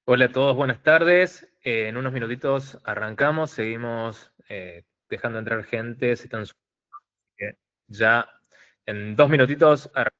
Hola a todos, buenas tardes. En unos minutitos arrancamos, seguimos dejando entrar gente, si están ya en 2 minutitos arrancamos.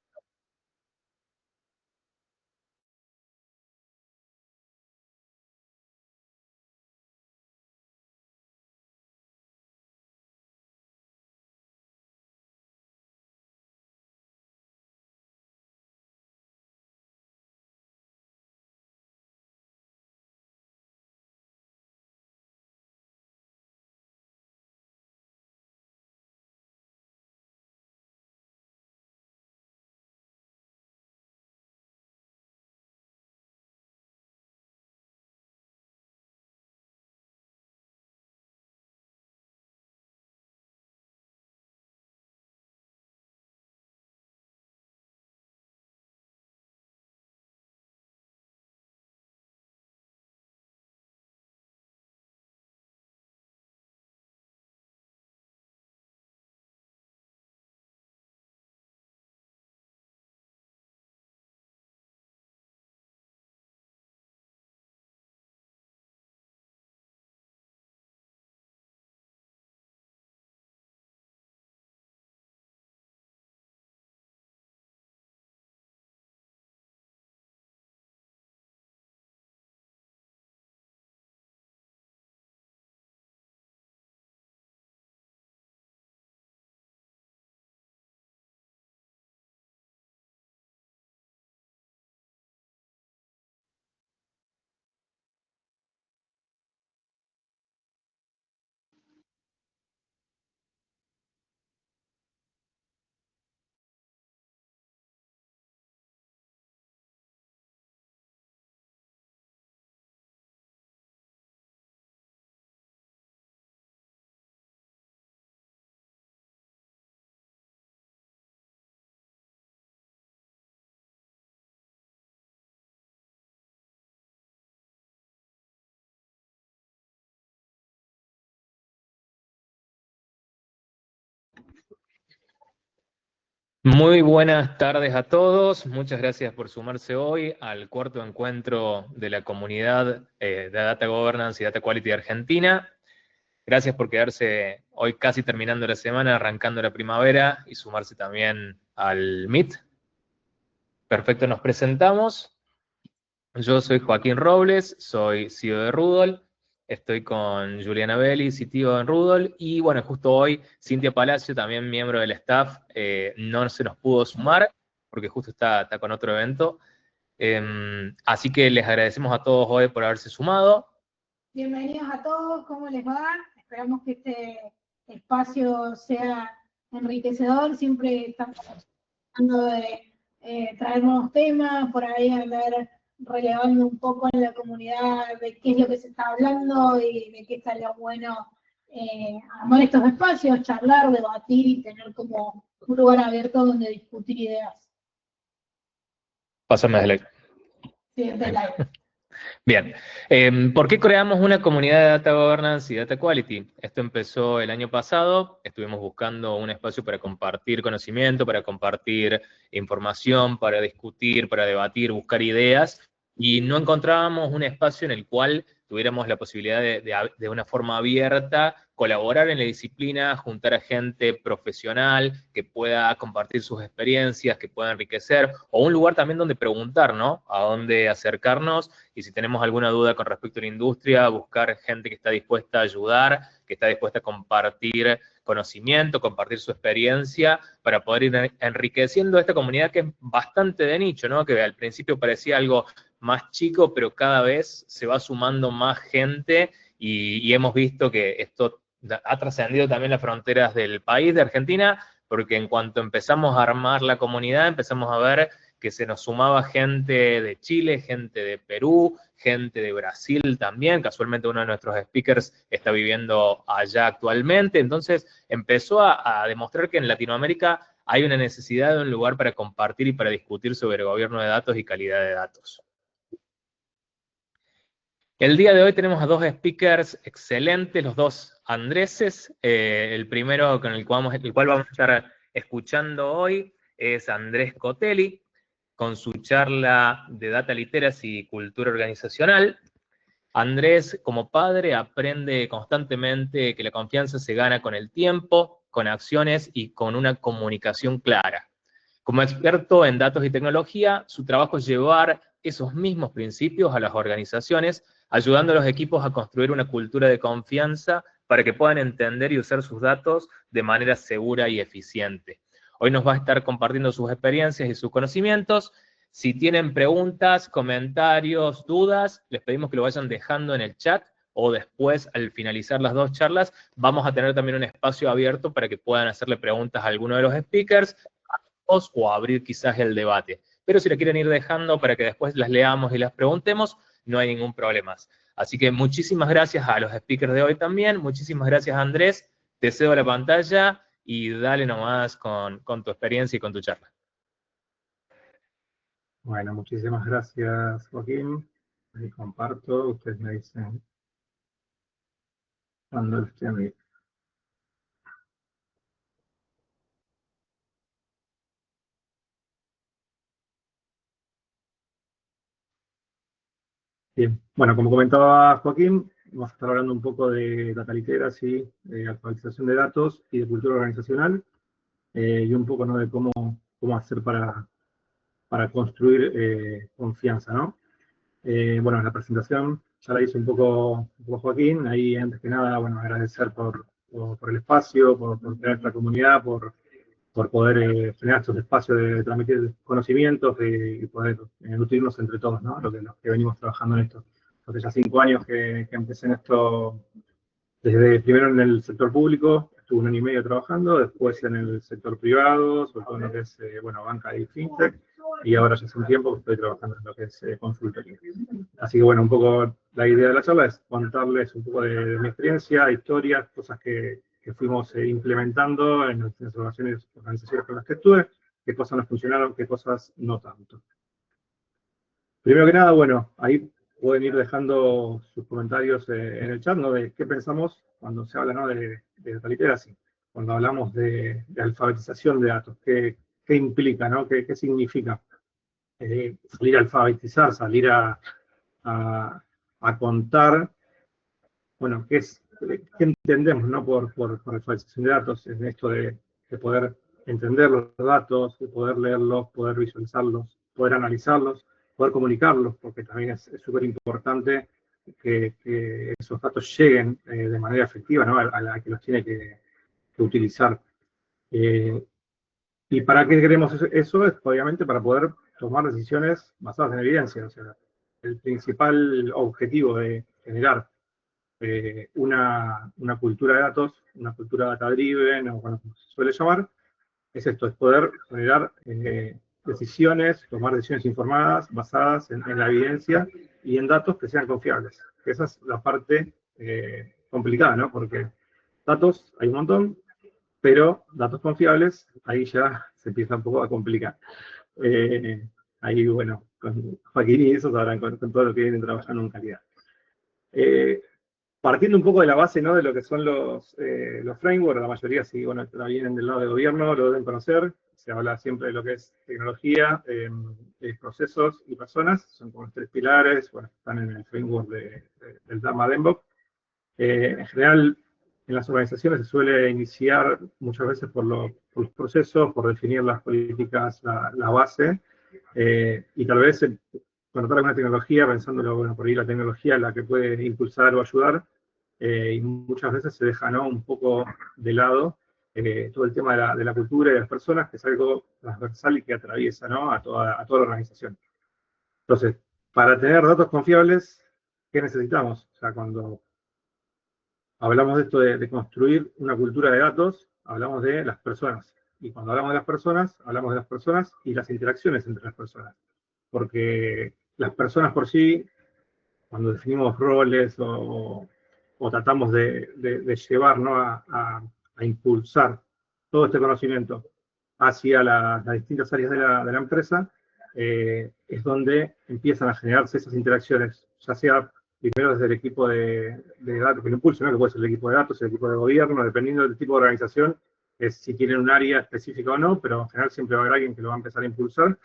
Muy buenas tardes a todos, muchas gracias por sumarse hoy al cuarto encuentro de la comunidad de Data Governance y Data Quality de Argentina. Gracias por quedarse hoy casi terminando la semana, arrancando la primavera y sumarse también al Meet. Perfecto, nos presentamos. Yo soy Joaquín Robles, soy CEO de Rudol, estoy con Juliana Belli, CTO en Rudol, y bueno, justo hoy Cintia Palacio, también miembro del staff, no se nos pudo sumar porque justo está con otro evento. Así que les agradecemos a todos hoy por haberse sumado. Bienvenidos a todos, ¿cómo les va? Esperamos que este espacio sea enriquecedor. Siempre estamos tratando de traer nuevos temas, por ahí andar relevando un poco en la comunidad de qué es lo que se está hablando y de qué está lo bueno armar estos espacios, charlar, debatir y tener como un lugar abierto donde discutir ideas. Pásame de like. Sí, de live. Bien, ¿por qué creamos una comunidad de Data Governance y Data Quality? Esto empezó el año pasado, estuvimos buscando un espacio para compartir conocimiento, para compartir información, para discutir, para debatir, buscar ideas, y no encontrábamos un espacio en el cual tuviéramos la posibilidad de una forma abierta colaborar en la disciplina, juntar a gente profesional que pueda compartir sus experiencias, que pueda enriquecer, o un lugar también donde preguntar, ¿no? A dónde acercarnos, y si tenemos alguna duda con respecto a la industria, buscar gente que está dispuesta a ayudar, que está dispuesta a compartir conocimiento, compartir su experiencia, para poder ir enriqueciendo esta comunidad que es bastante de nicho, ¿no? Que al principio parecía algo más chico, pero cada vez se va sumando más gente y hemos visto que esto ha trascendido también las fronteras del país, de Argentina, porque en cuanto empezamos a armar la comunidad, empezamos a ver que se nos sumaba gente de Chile, gente de Perú, gente de Brasil también. Casualmente uno de nuestros speakers está viviendo allá actualmente. Entonces empezó a demostrar que en Latinoamérica hay una necesidad de un lugar para compartir y para discutir sobre el gobierno de datos y calidad de datos. El día de hoy tenemos a dos speakers excelentes, los dos Andreses. El primero con el cual vamos a estar escuchando hoy es Andrés Cotelli. con su charla de Data Literacy y Cultura Organizacional. Andrés, como padre, aprende constantemente que la confianza se gana con el tiempo, con acciones y con una comunicación clara. Como experto en datos y tecnología, su trabajo es llevar esos mismos principios a las organizaciones, ayudando a los equipos a construir una cultura de confianza para que puedan entender y usar sus datos de manera segura y eficiente. Hoy nos va a estar compartiendo sus experiencias y sus conocimientos. Si tienen preguntas, comentarios, dudas, les pedimos que lo vayan dejando en el chat o después, al finalizar las dos charlas, vamos a tener también un espacio abierto para que puedan hacerle preguntas a alguno de los speakers o abrir quizás el debate. Pero si la quieren ir dejando para que después las leamos y las preguntemos, no hay ningún problema. Así que muchísimas gracias a los speakers de hoy también, muchísimas gracias Andrés, te cedo la pantalla y dale nomás con tu experiencia y con tu charla. Bueno, muchísimas gracias, Joaquín. Ahí comparto, ustedes me dicen cuando estén bien. Bien, bueno, como comentaba Joaquín, vamos a estar hablando un poco de data literacy, de alfabetización de datos y de cultura organizacional, y un poco, ¿no?, de cómo hacer para construir confianza, ¿no? Bueno, la presentación ya la hizo un poco Joaquín. Ahí, antes que nada, bueno, agradecer por el espacio, por crear esta comunidad, por poder generar estos espacios de transmitir conocimientos y poder nutrirnos entre todos, ¿no? Los que venimos trabajando en esto. Hace ya 5 años que empecé en esto, desde primero en el sector público, estuve 1 año y medio trabajando, después en el sector privado, sobre todo en lo que es bueno, banca y fintech, y ahora ya hace un tiempo que estoy trabajando en lo que es consultoría. Así que bueno, un poco la idea de la charla es contarles un poco de mi experiencia, historias, cosas que fuimos implementando en las organizaciones con las que estuve, qué cosas nos funcionaron, qué cosas no tanto. Primero que nada, bueno, ahí pueden ir dejando sus comentarios en el chat, ¿no?, de qué pensamos cuando se habla, ¿no?, de data literacy, cuando hablamos de alfabetización de datos, qué implica, ¿no?, qué significa salir a alfabetizar, salir a contar, bueno, qué entendemos, ¿no?, por alfabetización de datos, en esto de poder entender los datos, de poder leerlos, poder visualizarlos, poder analizarlos, poder comunicarlos, porque también es súper importante que esos datos lleguen de manera efectiva, ¿no?, a la que los tiene que utilizar. ¿Y para qué queremos eso? Es obviamente para poder tomar decisiones basadas en evidencia. O sea, el principal objetivo de generar una cultura de datos, una cultura data-driven, o bueno, como se suele llamar, es esto, es poder generar decisiones, tomar decisiones informadas, basadas en la evidencia y en datos que sean confiables. Esa es la parte complicada, ¿no? Porque datos hay un montón, pero datos confiables, ahí ya se empieza un poco a complicar. Ahí, bueno, con Joaquín y eso sabrán con todo lo que vienen trabajando en calidad. Partiendo un poco de la base, ¿no?, de lo que son los frameworks, la mayoría, si bueno, vienen del lado de gobierno, lo deben conocer. Se habla siempre de lo que es tecnología, procesos y personas, son como los 3 pilares, bueno, están en el framework del DAMA DEMBOK. En general, en las organizaciones se suele iniciar muchas veces por los procesos, por definir las políticas, la base, y tal vez contratar alguna tecnología, pensándolo, bueno, por ahí la tecnología es la que puede impulsar o ayudar, y muchas veces se deja, ¿no?, un poco de lado todo el tema de la cultura y de las personas, que es algo transversal y que atraviesa, ¿no?, a toda la organización. Entonces, para tener datos confiables, ¿qué necesitamos? O sea, cuando hablamos de esto de construir una cultura de datos, hablamos de las personas. Y cuando hablamos de las personas y las interacciones entre las personas. Porque las personas por sí, cuando definimos roles o tratamos de llevar, ¿no?, a impulsar todo este conocimiento hacia las distintas áreas de la empresa, es donde empiezan a generarse esas interacciones, ya sea primero desde el equipo de datos que lo impulsa, ¿no?, que puede ser el equipo de datos, el equipo de gobierno, dependiendo del tipo de organización, es si tienen un área específica o no, pero en general siempre va a haber alguien que lo va a empezar a impulsar.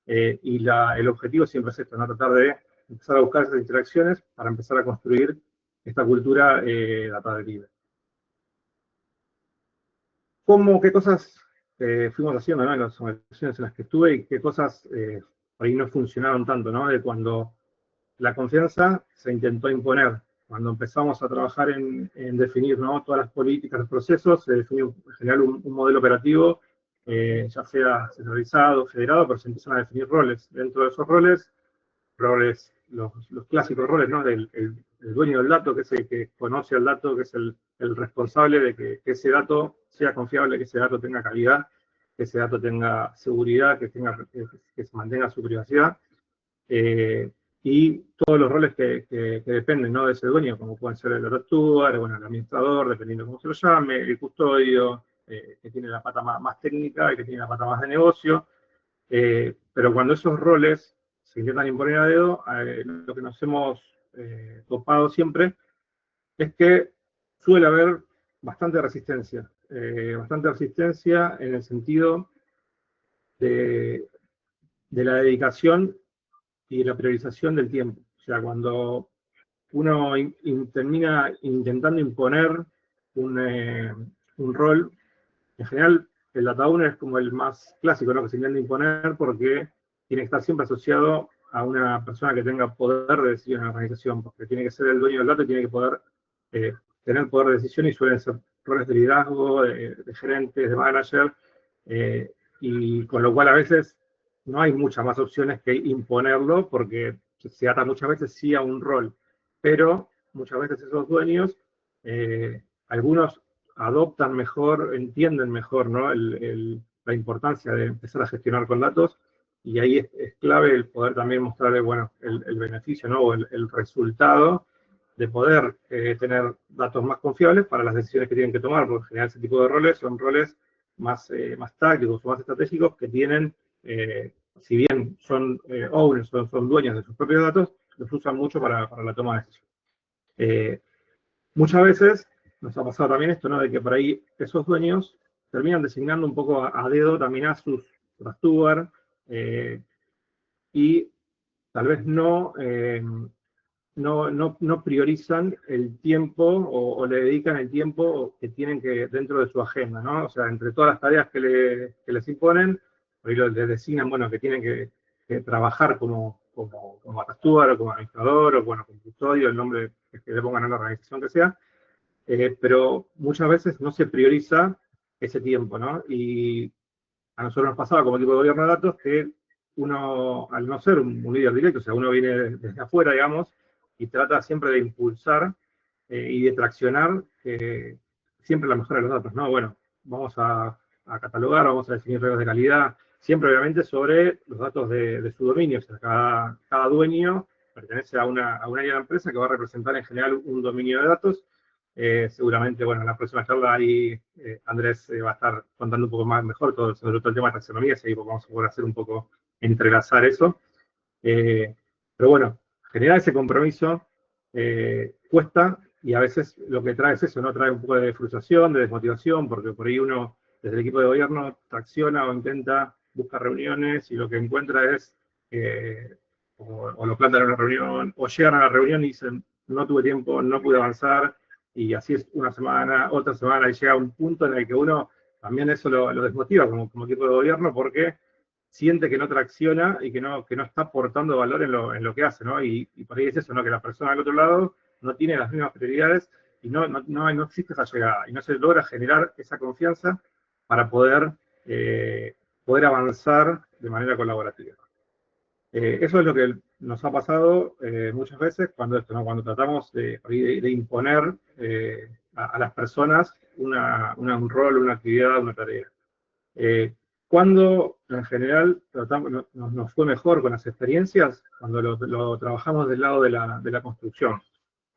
el objetivo siempre es esto, ¿no? Tratar de empezar a buscar esas interacciones para empezar a construir esta cultura data libre. ¿Qué cosas fuimos haciendo, ¿no? En las organizaciones en las que estuve y qué cosas por ahí no funcionaron tanto, ¿no? De cuando la confianza se intentó imponer. Cuando empezamos a trabajar en definir, ¿no?, todas las políticas, los procesos, se definió en general un modelo operativo, ya sea centralizado, federado, pero se empiezan a definir roles. Dentro de esos roles, los clásicos roles, ¿no?, el dueño del dato, que es el que conoce al dato, que es el responsable de que ese dato sea confiable, que ese dato tenga calidad, que ese dato tenga seguridad, que se mantenga su privacidad. Y todos los roles que dependen, ¿no?, de ese dueño, como pueden ser el data steward, bueno, el administrador, dependiendo de cómo se lo llame, el custodio, que tiene la pata más técnica y que tiene la pata más de negocio. Pero cuando esos roles se intentan imponer a dedo, lo que nos hemos topado siempre es que suele haber bastante resistencia en el sentido de la dedicación y la priorización del tiempo. O sea, cuando uno termina intentando imponer un rol, en general el data owner es como el más clásico, ¿no?, que se intenta imponer porque tiene que estar siempre asociado a una persona que tenga poder de decisión en la organización, porque tiene que ser el dueño del dato y tiene que poder tener poder de decisión, y suelen ser roles de liderazgo, de gerentes, de manager, y con lo cual a veces no hay muchas más opciones que imponerlo, porque se ata muchas veces sí a un rol, pero muchas veces esos dueños, algunos adoptan mejor, entienden mejor, ¿no?, la importancia de empezar a gestionar con datos, y ahí es clave el poder también mostrarle, bueno, el beneficio, ¿no?, o el resultado de poder tener datos más confiables para las decisiones que tienen que tomar, porque en general ese tipo de roles son roles más tácticos o más estratégicos que tienen, si bien son owners, son dueños de sus propios datos, los usan mucho para la toma de decisiones. Muchas veces nos ha pasado también esto, ¿no?, de que por ahí esos dueños terminan designando un poco a dedo también a sus steward, y tal vez no priorizan el tiempo o le dedican el tiempo que tienen que dentro de su agenda, ¿no? O sea, entre todas las tareas que les imponen, por ahí les designan, bueno, que tienen que trabajar como steward o como administrador o, bueno, como custodio, el nombre que le pongan a la organización que sea, pero muchas veces no se prioriza ese tiempo, ¿no? Y a nosotros nos pasaba como equipo de gobierno de datos que uno, al no ser un líder directo, o sea, uno viene desde afuera, digamos, y trata siempre de impulsar y de traccionar siempre la mejora de los datos, ¿no? Bueno, vamos a catalogar, vamos a definir reglas de calidad, siempre obviamente sobre los datos de su dominio. O sea, cada dueño pertenece a una área de la empresa que va a representar en general un dominio de datos. Seguramente, bueno, en la próxima charla ahí Andrés va a estar contando un poco más mejor sobre todo el tema de taxonomía, y ahí vamos a poder hacer un poco, entrelazar eso. Pero bueno, generar ese compromiso cuesta, y a veces lo que trae es eso, ¿no? Trae un poco de frustración, de desmotivación, porque por ahí uno, desde el equipo de gobierno, tracciona o intenta buscar reuniones, y lo que encuentra es, o lo plantan en una reunión, o llegan a la reunión y dicen, no tuve tiempo, no pude avanzar, y así es una semana, otra semana, y llega un punto en el que uno también eso lo desmotiva como equipo de gobierno, porque siente que no tracciona y que no está aportando valor en lo que hace, ¿no? Y por ahí es eso, ¿no?, que la persona del otro lado no tiene las mismas prioridades y no existe esa llegada, y no se logra generar esa confianza para poder avanzar de manera colaborativa. Eso es lo que nos ha pasado muchas veces cuando tratamos de imponer a las personas un rol, una actividad, una tarea. Cuando en general nos fue mejor con las experiencias, cuando lo trabajamos del lado de la construcción.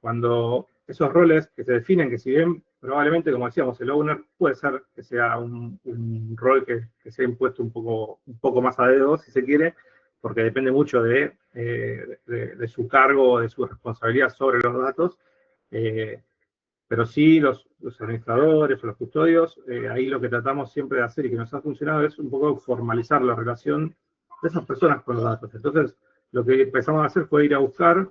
Cuando esos roles que se definen, que si bien probablemente, como decíamos, el owner puede ser que sea un rol que sea impuesto un poco más a dedo, si se quiere, porque depende mucho de su cargo, de su responsabilidad sobre los datos, pero sí los administradores o los custodios, ahí lo que tratamos siempre de hacer y que nos ha funcionado es un poco formalizar la relación de esas personas con los datos. Entonces, lo que empezamos a hacer fue ir a buscar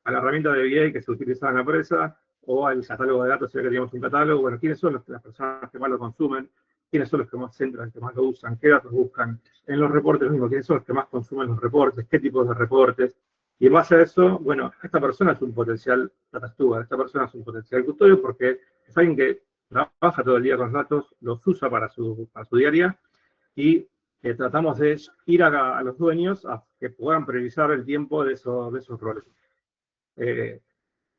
a la herramienta de BI que se utilizaba en la empresa, o al catálogo de datos, si teníamos un catálogo, bueno, quiénes son las personas que más lo consumen, quiénes son los que más entran, que más lo usan, qué datos buscan, en los reportes mismos, quiénes son los que más consumen los reportes, qué tipos de reportes, y en base a eso, bueno, esta persona es un potencial data steward, esta persona es un potencial custodio porque es alguien que trabaja todo el día con los datos, los usa para su diaria, y tratamos de ir a los dueños a que puedan priorizar el tiempo de esos roles.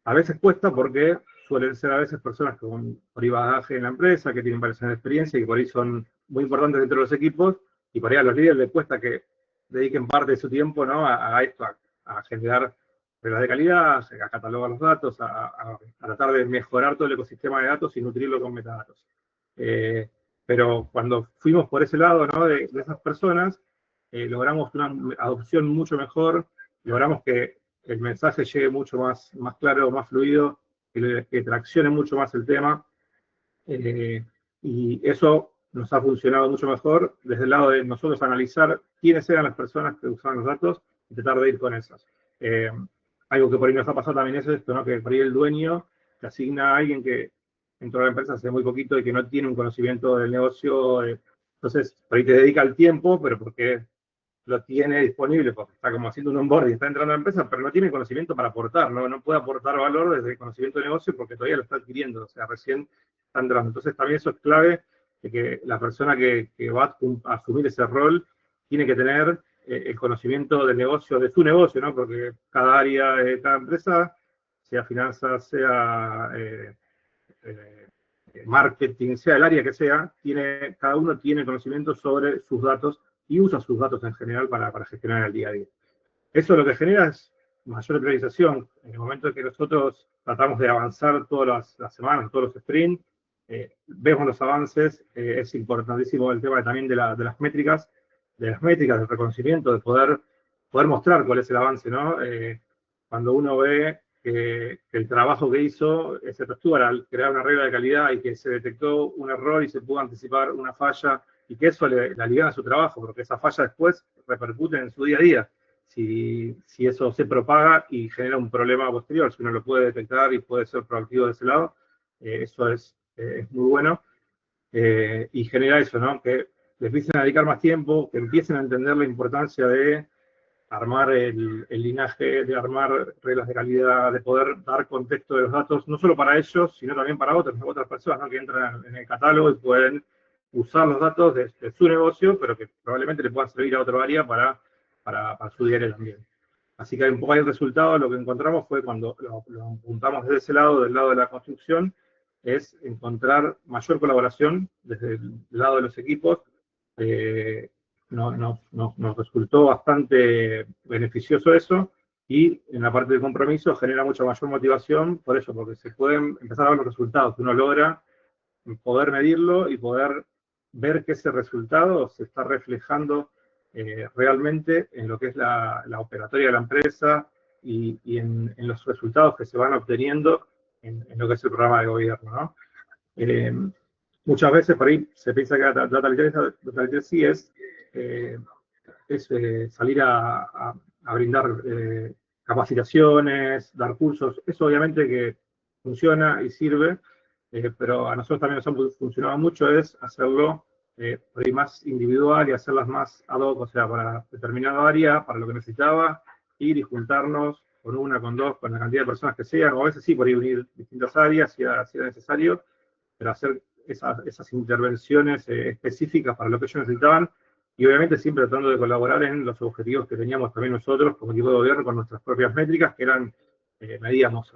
A veces cuesta porque suelen ser a veces personas con por ahí bagaje en la empresa, que tienen varios años de experiencia y por ahí son muy importantes dentro de los equipos, y por ahí a los líderes les cuesta que dediquen parte de su tiempo, ¿no? a esto, a generar reglas de calidad, a catalogar los datos, a tratar de mejorar todo el ecosistema de datos y nutrirlo con metadatos. Pero cuando fuimos por ese lado, ¿no? de esas personas, logramos una adopción mucho mejor, logramos que el mensaje llegue mucho más claro, más fluido, que traccione mucho más el tema, y eso nos ha funcionado mucho mejor desde el lado de nosotros analizar quiénes eran las personas que usaban los datos y tratar de ir con esas. Algo que por ahí nos ha pasado también es esto, ¿no? Que por ahí el dueño te asigna a alguien que entró a la empresa hace muy poquito y que no tiene un conocimiento del negocio, entonces por ahí te dedica el tiempo, pero porque lo tiene disponible, porque está como haciendo un onboarding, está entrando a la empresa, pero no tiene conocimiento para aportar, no puede aportar valor desde el conocimiento de negocio porque todavía lo está adquiriendo, o sea, recién está entrando. Entonces también eso es clave, de que la persona que va a asumir ese rol tiene que tener el conocimiento del negocio, de su negocio, ¿no? Porque cada área de cada empresa, sea finanzas, sea marketing, sea el área que sea, cada uno tiene conocimiento sobre sus datos y usa sus datos en general para gestionar el día a día. Eso lo que genera es mayor priorización. En el momento en que nosotros tratamos de avanzar todas las semanas, todos los sprints, vemos los avances, es importantísimo el tema también de las métricas, del reconocimiento, de poder mostrar cuál es el avance, ¿no? Cuando uno ve que el trabajo que hizo se efectúa al crear una regla de calidad y que se detectó un error y se pudo anticipar una falla, y que eso le aliviana su trabajo, porque esa falla después repercute en su día a día. Si eso se propaga y genera un problema posterior, si uno lo puede detectar y puede ser proactivo de ese lado, eso es muy bueno, y genera eso, ¿no? Que le empiecen a dedicar más tiempo, que empiecen a entender la importancia de armar el linaje, de armar reglas de calidad, de poder dar contexto de los datos, no solo para ellos, sino también para otras personas, ¿no? Que entran en el catálogo y pueden usar los datos de su negocio, pero que probablemente le puedan servir a otro área para su diario también. Así que un poco ahí el resultado, lo que encontramos fue cuando lo apuntamos desde ese lado, del lado de la construcción, es encontrar mayor colaboración desde el lado de los equipos. Nos resultó bastante beneficioso eso, y en la parte de compromiso genera mucha mayor motivación por eso, porque se pueden empezar a ver los resultados, uno logra poder medirlo y poder ver que ese resultado se está reflejando realmente en lo que es la operatoria de la empresa y en los resultados que se van obteniendo en lo que es el programa de gobierno, ¿no? Muchas veces por ahí se piensa que data literacy es salir a brindar capacitaciones, dar cursos. Eso obviamente que funciona y sirve, pero a nosotros también nos ha funcionado mucho es hacerlo por ahí más individual y hacerlas más ad hoc, o sea, para determinada área, para lo que necesitaba, ir y juntarnos con una, con dos, con la cantidad de personas que sean, o a veces sí, por ahí unir distintas áreas si era necesario, pero hacer esas intervenciones específicas para lo que ellos necesitaban, y obviamente siempre tratando de colaborar en los objetivos que teníamos también nosotros como equipo de gobierno con nuestras propias métricas, que eran, medíamos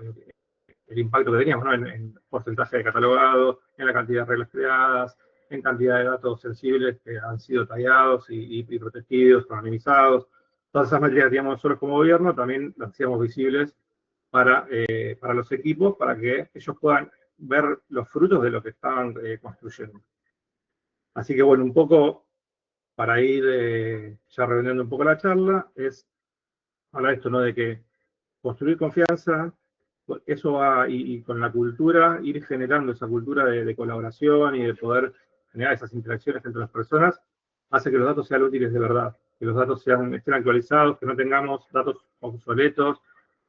el impacto que teníamos, ¿no? En porcentaje de catalogado, en la cantidad de reglas creadas, en cantidad de datos sensibles que han sido tallados y protegidos, anonimizados. Todas esas métricas que teníamos nosotros como gobierno también las hacíamos visibles para los equipos, para que ellos puedan ver los frutos de lo que estaban construyendo. Así que bueno, un poco para ir ya redondeando un poco la charla, es hablar esto, ¿no? De que construir confianza, eso va, y con la cultura, ir generando esa cultura de colaboración y de poder generar esas interacciones entre las personas, hace que los datos sean útiles de verdad. que los datos estén actualizados, que no tengamos datos obsoletos,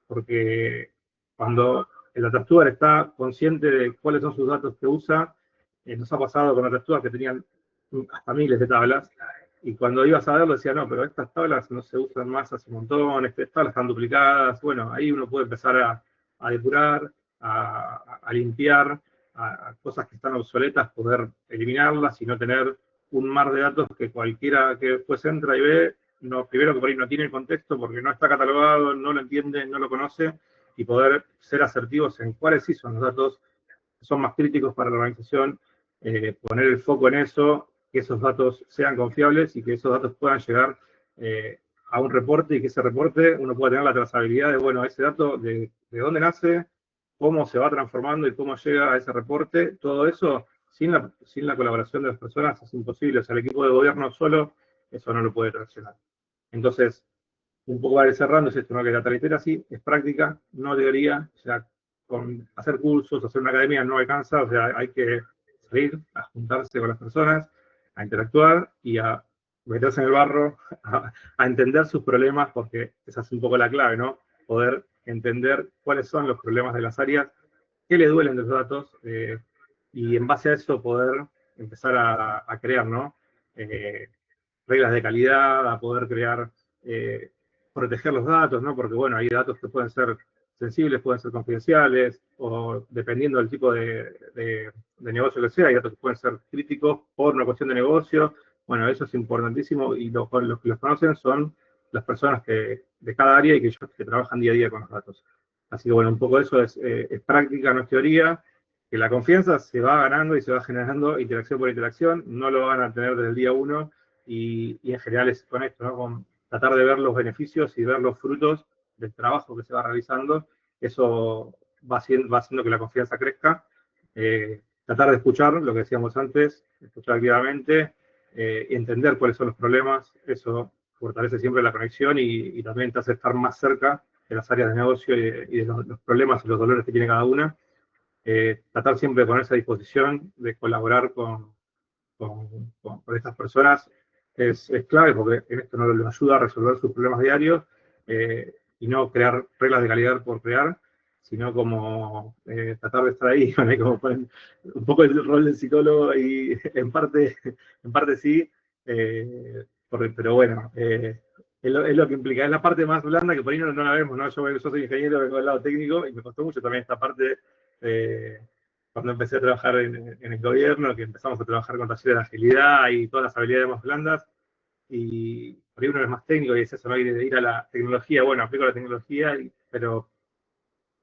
porque cuando el data steward está consciente de cuáles son sus datos que usa, nos ha pasado con data stewards que tenían hasta miles de tablas, y cuando ibas a verlo decía, no, pero estas tablas no se usan más hace un montón, estas tablas están duplicadas. Bueno, ahí uno puede empezar a depurar, a limpiar, a cosas que están obsoletas, poder eliminarlas y no tener un mar de datos que cualquiera que después entra y ve, no, primero que por ahí no tiene el contexto porque no está catalogado, no lo entiende, no lo conoce, y poder ser asertivos en cuáles sí son los datos que son más críticos para la organización, poner el foco en eso, que esos datos sean confiables y que esos datos puedan llegar a un reporte, y que ese reporte uno pueda tener la trazabilidad de, bueno, ese dato de dónde nace, cómo se va transformando y cómo llega a ese reporte. Todo eso, sin la colaboración de las personas, es imposible. O sea, el equipo de gobierno solo, eso no lo puede traccionar. Entonces, un poco para ir cerrando, es esto, ¿no? Que la tarea sí es práctica, no teoría. O sea, con hacer cursos, hacer una academia no alcanza. O sea, hay que salir a juntarse con las personas, a interactuar y a meterse en el barro, a entender sus problemas, porque esa es un poco la clave, ¿no? Poder entender cuáles son los problemas de las áreas, qué le duelen de los datos, y en base a eso poder empezar a crear, ¿no? Reglas de calidad, a poder crear, proteger los datos, ¿no? Porque, bueno, hay datos que pueden ser sensibles, pueden ser confidenciales, o dependiendo del tipo de negocio que sea, hay datos que pueden ser críticos por una cuestión de negocio. Bueno, eso es importantísimo, y los que los conocen son las personas de cada área y que trabajan día a día con los datos. Así que, bueno, un poco eso es práctica, no es teoría, que la confianza se va ganando y se va generando interacción por interacción, no lo van a tener desde el día uno, y en general es con esto, ¿no? Con tratar de ver los beneficios y ver los frutos del trabajo que se va realizando. Eso va haciendo que la confianza crezca. Tratar de escuchar, lo que decíamos antes, escuchar activamente, entender cuáles son los problemas, eso fortalece siempre la conexión y también te hace estar más cerca de las áreas de negocio y de los problemas y los dolores que tiene cada una. Tratar siempre de ponerse a disposición, de colaborar con estas personas es clave, porque en esto nos ayuda a resolver sus problemas diarios, y no crear reglas de calidad por crear, sino como tratar de estar ahí, bueno, ahí como ponen un poco el rol del psicólogo, y en parte sí, pero bueno, es lo que implica, es la parte más blanda que por ahí no la vemos, ¿no? Yo soy ingeniero, vengo del lado técnico, y me costó mucho también esta parte, cuando empecé a trabajar en el gobierno, que empezamos a trabajar con talleres de agilidad y todas las habilidades más blandas, y por ahí uno es más técnico y es eso, ¿no? De ir a la tecnología, bueno, aplico la tecnología, pero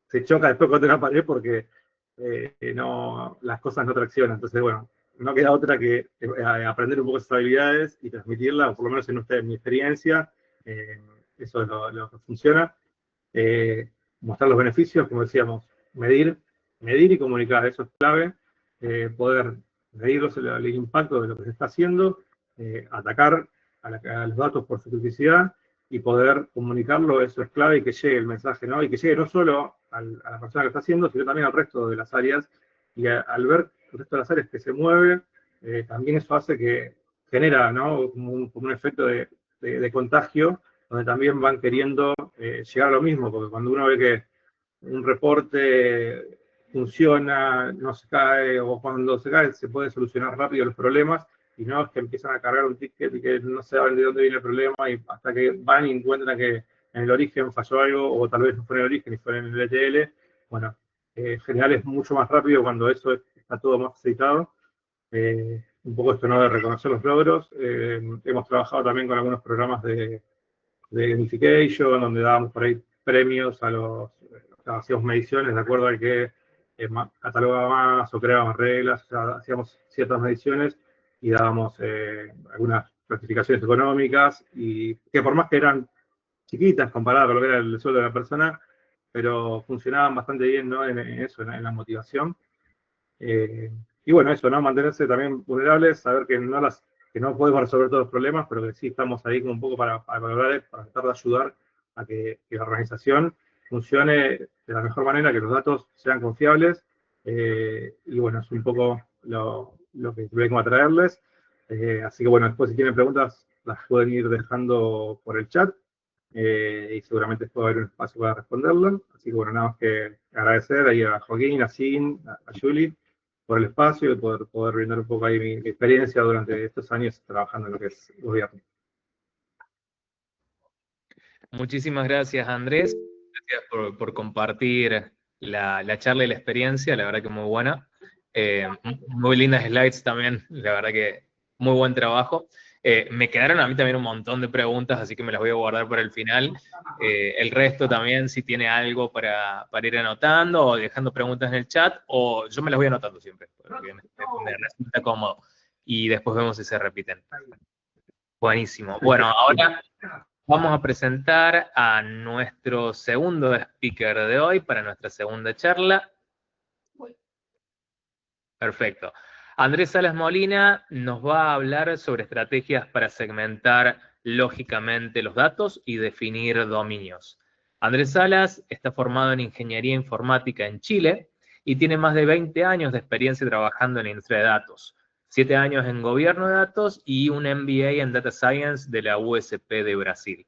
se choca después contra una pared porque las cosas no traccionan. Entonces, bueno, no queda otra que aprender un poco esas habilidades y transmitirlas, o por lo menos en mi experiencia, eso es lo que funciona. Mostrar los beneficios, como decíamos, medir y comunicar, eso es clave. Poder medir el impacto de lo que se está haciendo, atacar a los datos por su criticidad y poder comunicarlo, eso es clave, y que llegue el mensaje, ¿no? Y que llegue no solo a la persona que está haciendo, sino también al resto de las áreas. Y al ver el resto de las áreas que se mueve, también eso hace que genera, ¿no? Como un efecto de contagio, donde también van queriendo llegar a lo mismo, porque cuando uno ve que un reporte funciona, no se cae, o cuando se cae se puede solucionar rápido los problemas, y no es que empiezan a cargar un ticket y que no saben de dónde viene el problema, y hasta que van y encuentran que en el origen falló algo, o tal vez no fue en el origen y fue en el ETL. Bueno, en general es mucho más rápido cuando eso está todo más facilitado. Un poco esto, ¿no? De reconocer los logros. Hemos trabajado también con algunos programas de gamification, donde dábamos por ahí premios hacíamos mediciones de acuerdo al que catalogaba más o creaba más reglas. O sea, hacíamos ciertas mediciones y dábamos algunas gratificaciones económicas, y que por más que eran chiquitas comparadas con lo que era el sueldo de la persona, pero funcionaban bastante bien, ¿no? En eso, en la motivación. Y bueno, eso, ¿no? Mantenerse también vulnerables, saber que no podemos resolver todos los problemas, pero que sí estamos ahí como un poco para colaborar, para tratar de ayudar a que la organización funcione de la mejor manera, que los datos sean confiables. Y bueno, es un poco lo que vengo a traerles. Así que bueno, después si tienen preguntas, las pueden ir dejando por el chat, y seguramente después va a haber un espacio para responderlas. Así que bueno, nada más que agradecer ahí a Joaquín, a Sin, a Julie, por el espacio y poder brindar un poco ahí mi experiencia durante estos años trabajando en lo que es gobierno. Muchísimas gracias, Andrés. Gracias por compartir la charla y la experiencia, la verdad que muy buena. Muy lindas slides también, la verdad que muy buen trabajo. Me quedaron a mí también un montón de preguntas, así que me las voy a guardar para el final. El resto también, si tiene algo para ir anotando o dejando preguntas en el chat, o yo me las voy anotando siempre, porque me resulta cómodo. Y después vemos si se repiten. Buenísimo. Bueno, ahora vamos a presentar a nuestro segundo speaker de hoy para nuestra segunda charla. Perfecto. Andrés Salas Molina nos va a hablar sobre estrategias para segmentar lógicamente los datos y definir dominios. Andrés Salas está formado en Ingeniería Informática en Chile y tiene más de 20 años de experiencia trabajando en la industria de datos, 7 años en Gobierno de Datos y un MBA en Data Science de la USP de Brasil.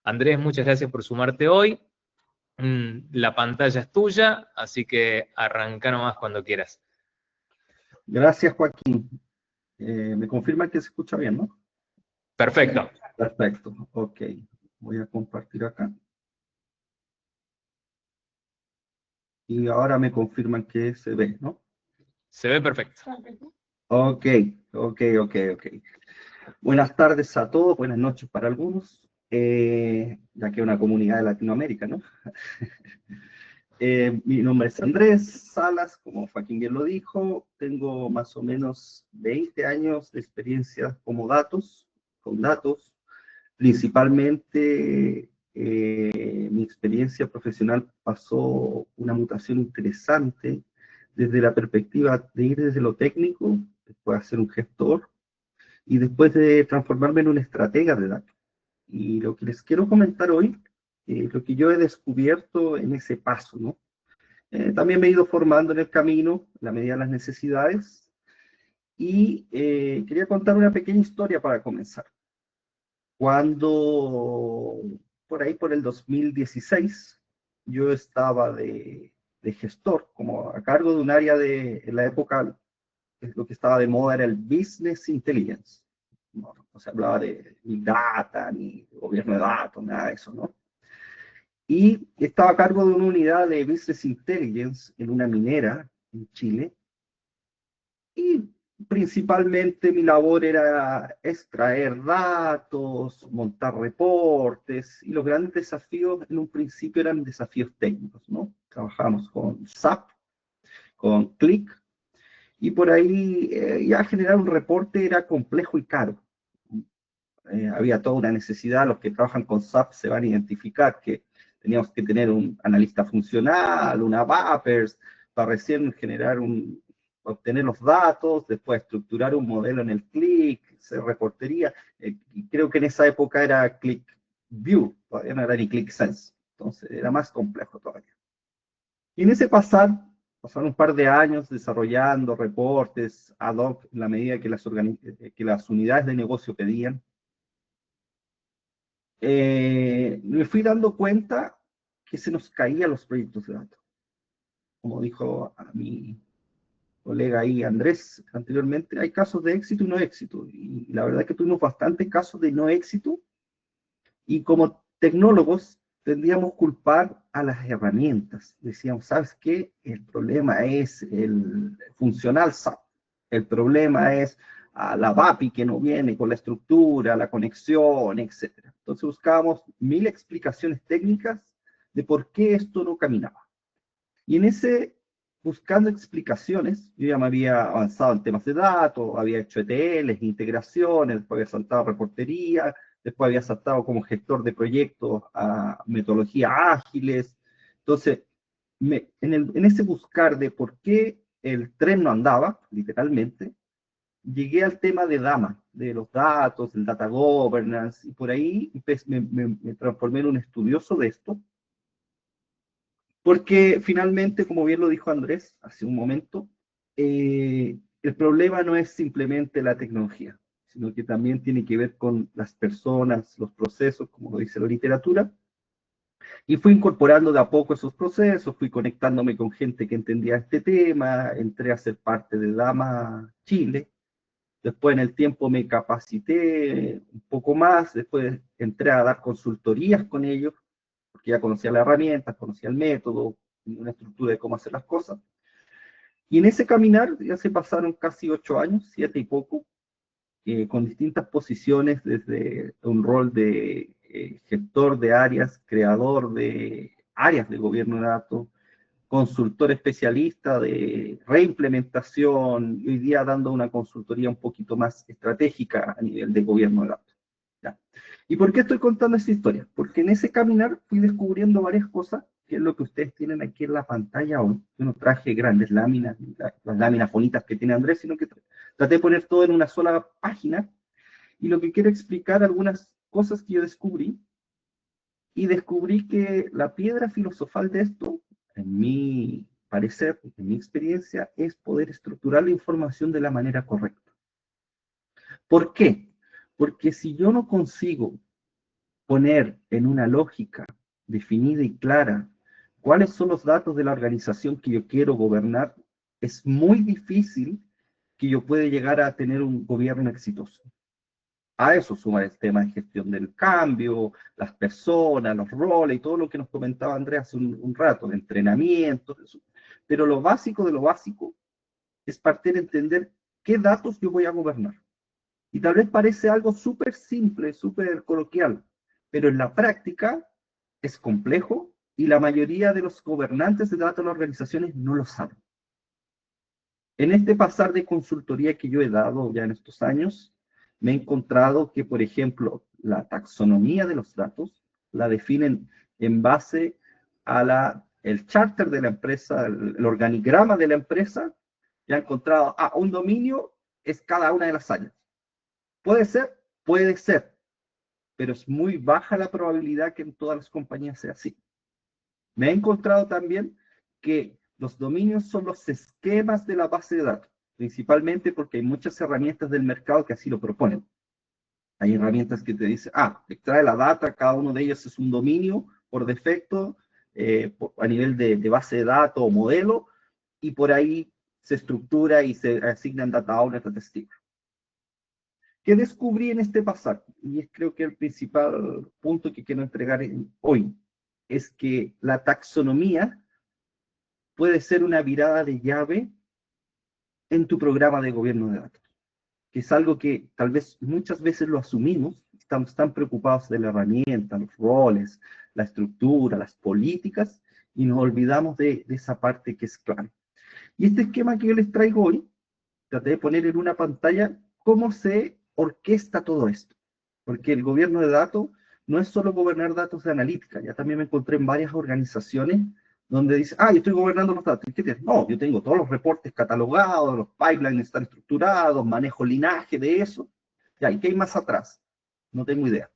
Andrés, muchas gracias por sumarte hoy. La pantalla es tuya, así que arranca nomás cuando quieras. Gracias, Joaquín. Me confirman que se escucha bien, ¿no? Perfecto. Perfecto, ok. Voy a compartir acá. Y ahora me confirman que se ve, ¿no? Se ve perfecto. Ok. Buenas tardes a todos, buenas noches para algunos, ya que es una comunidad de Latinoamérica, ¿no? Mi nombre es Andrés Salas, como Joaquín bien lo dijo, tengo más o menos 20 años de experiencia con datos, principalmente mi experiencia profesional pasó una mutación interesante desde la perspectiva de ir desde lo técnico, después a ser un gestor, y después de transformarme en un estratega de datos. Y lo que les quiero comentar hoy, lo que yo he descubierto en ese paso, ¿no? También me he ido formando en el camino, a la medida de las necesidades, y quería contar una pequeña historia para comenzar. Cuando, por ahí por el 2016, yo estaba de gestor, como a cargo de un área en la época, lo que estaba de moda era el Business Intelligence. No se hablaba de ni data, ni gobierno de datos, nada de eso, ¿no? Y estaba a cargo de una unidad de Business Intelligence en una minera en Chile. Y principalmente mi labor era extraer datos, montar reportes, y los grandes desafíos en un principio eran desafíos técnicos, ¿no? Trabajamos con SAP, con Qlik, y por ahí ya generar un reporte era complejo y caro. Había toda una necesidad, los que trabajan con SAP se van a identificar que teníamos que tener un analista funcional, una Vapers, para recién obtener los datos, después estructurar un modelo en el Qlik, hacer reportería. Creo que en esa época era QlikView, todavía no era ni QlikSense, entonces era más complejo todavía. Y en ese pasaron un par de años desarrollando reportes ad hoc en la medida que las unidades de negocio pedían. Me fui dando cuenta que se nos caían los proyectos de datos. Como dijo a mi colega ahí, Andrés, anteriormente, hay casos de éxito y no éxito. Y la verdad es que tuvimos bastantes casos de no éxito. Y como tecnólogos, tendríamos que culpar a las herramientas. Decíamos, ¿sabes qué? El problema es el funcional SAP. El problema es la VAPI que no viene con la estructura, la conexión, etc. Entonces buscábamos 1000 explicaciones técnicas de por qué esto no caminaba. Y en ese, buscando explicaciones, yo ya me había avanzado en temas de datos, había hecho ETLs, integraciones, después había saltado a reportería, después había saltado como gestor de proyectos a metodologías ágiles. Entonces, en ese buscar de por qué el tren no andaba, literalmente, llegué al tema de DAMA, de los datos, del data governance, y por ahí me transformé en un estudioso de esto, porque finalmente, como bien lo dijo Andrés hace un momento, el problema no es simplemente la tecnología, sino que también tiene que ver con las personas, los procesos, como lo dice la literatura. Y fui incorporando de a poco esos procesos, fui conectándome con gente que entendía este tema, entré a ser parte de Dama Chile. Después en el tiempo me capacité un poco más, después entré a dar consultorías con ellos, porque ya conocía la herramienta, conocía el método, una estructura de cómo hacer las cosas. Y en ese caminar ya se pasaron casi 8 años, 7 y poco, con distintas posiciones, desde un rol de gestor de áreas, creador de áreas de gobierno de datos, consultor especialista de reimplementación, y hoy día dando una consultoría un poquito más estratégica a nivel de gobierno de datos. ¿Ya? ¿Y por qué estoy contando esta historia? Porque en ese caminar fui descubriendo varias cosas, que es lo que ustedes tienen aquí en la pantalla hoy. Yo no traje grandes láminas, las láminas bonitas que tiene Andrés, sino que traté de poner todo en una sola página, y lo que quiero explicar algunas cosas que yo descubrí, y descubrí que la piedra filosofal de esto, en mi parecer, en mi experiencia, es poder estructurar la información de la manera correcta. ¿Por qué? Porque si yo no consigo poner en una lógica definida y clara cuáles son los datos de la organización que yo quiero gobernar, es muy difícil que yo pueda llegar a tener un gobierno exitoso. A eso suma el tema de gestión del cambio, las personas, los roles y todo lo que nos comentaba Andrea hace un rato, de entrenamiento. Eso. Pero lo básico de lo básico es partir de entender qué datos yo voy a gobernar. Y tal vez parece algo súper simple, súper coloquial, pero en la práctica es complejo y la mayoría de los gobernantes de datos de las organizaciones no lo saben. En este pasar de consultoría que yo he dado ya en estos años, me he encontrado que, por ejemplo, la taxonomía de los datos la definen en base a el charter de la empresa, el organigrama de la empresa, y he encontrado, un dominio es cada una de las áreas. Puede ser, pero es muy baja la probabilidad que en todas las compañías sea así. Me he encontrado también que los dominios son los esquemas de la base de datos, principalmente porque hay muchas herramientas del mercado que así lo proponen. Hay herramientas que te dicen, extrae la data, cada uno de ellos es un dominio por defecto, a nivel de base de datos o modelo, y por ahí se estructura y se asignan data owners, data stewards. ¿Qué descubrí en este pasar? Y es creo que el principal punto que quiero entregar hoy, es que la taxonomía puede ser una virada de llave en tu programa de gobierno de datos, que es algo que tal vez muchas veces lo asumimos, estamos tan preocupados de la herramienta, los roles, la estructura, las políticas, y nos olvidamos de esa parte que es clave. Y este esquema que yo les traigo hoy, traté de poner en una pantalla cómo se orquesta todo esto, porque el gobierno de datos no es solo gobernar datos de analítica, ya también me encontré en varias organizaciones donde dice, yo estoy gobernando los datos. ¿Qué tienes? No, yo tengo todos los reportes catalogados, los pipelines están estructurados, manejo linaje de eso. Ya, ¿y qué hay más atrás? No tengo idea.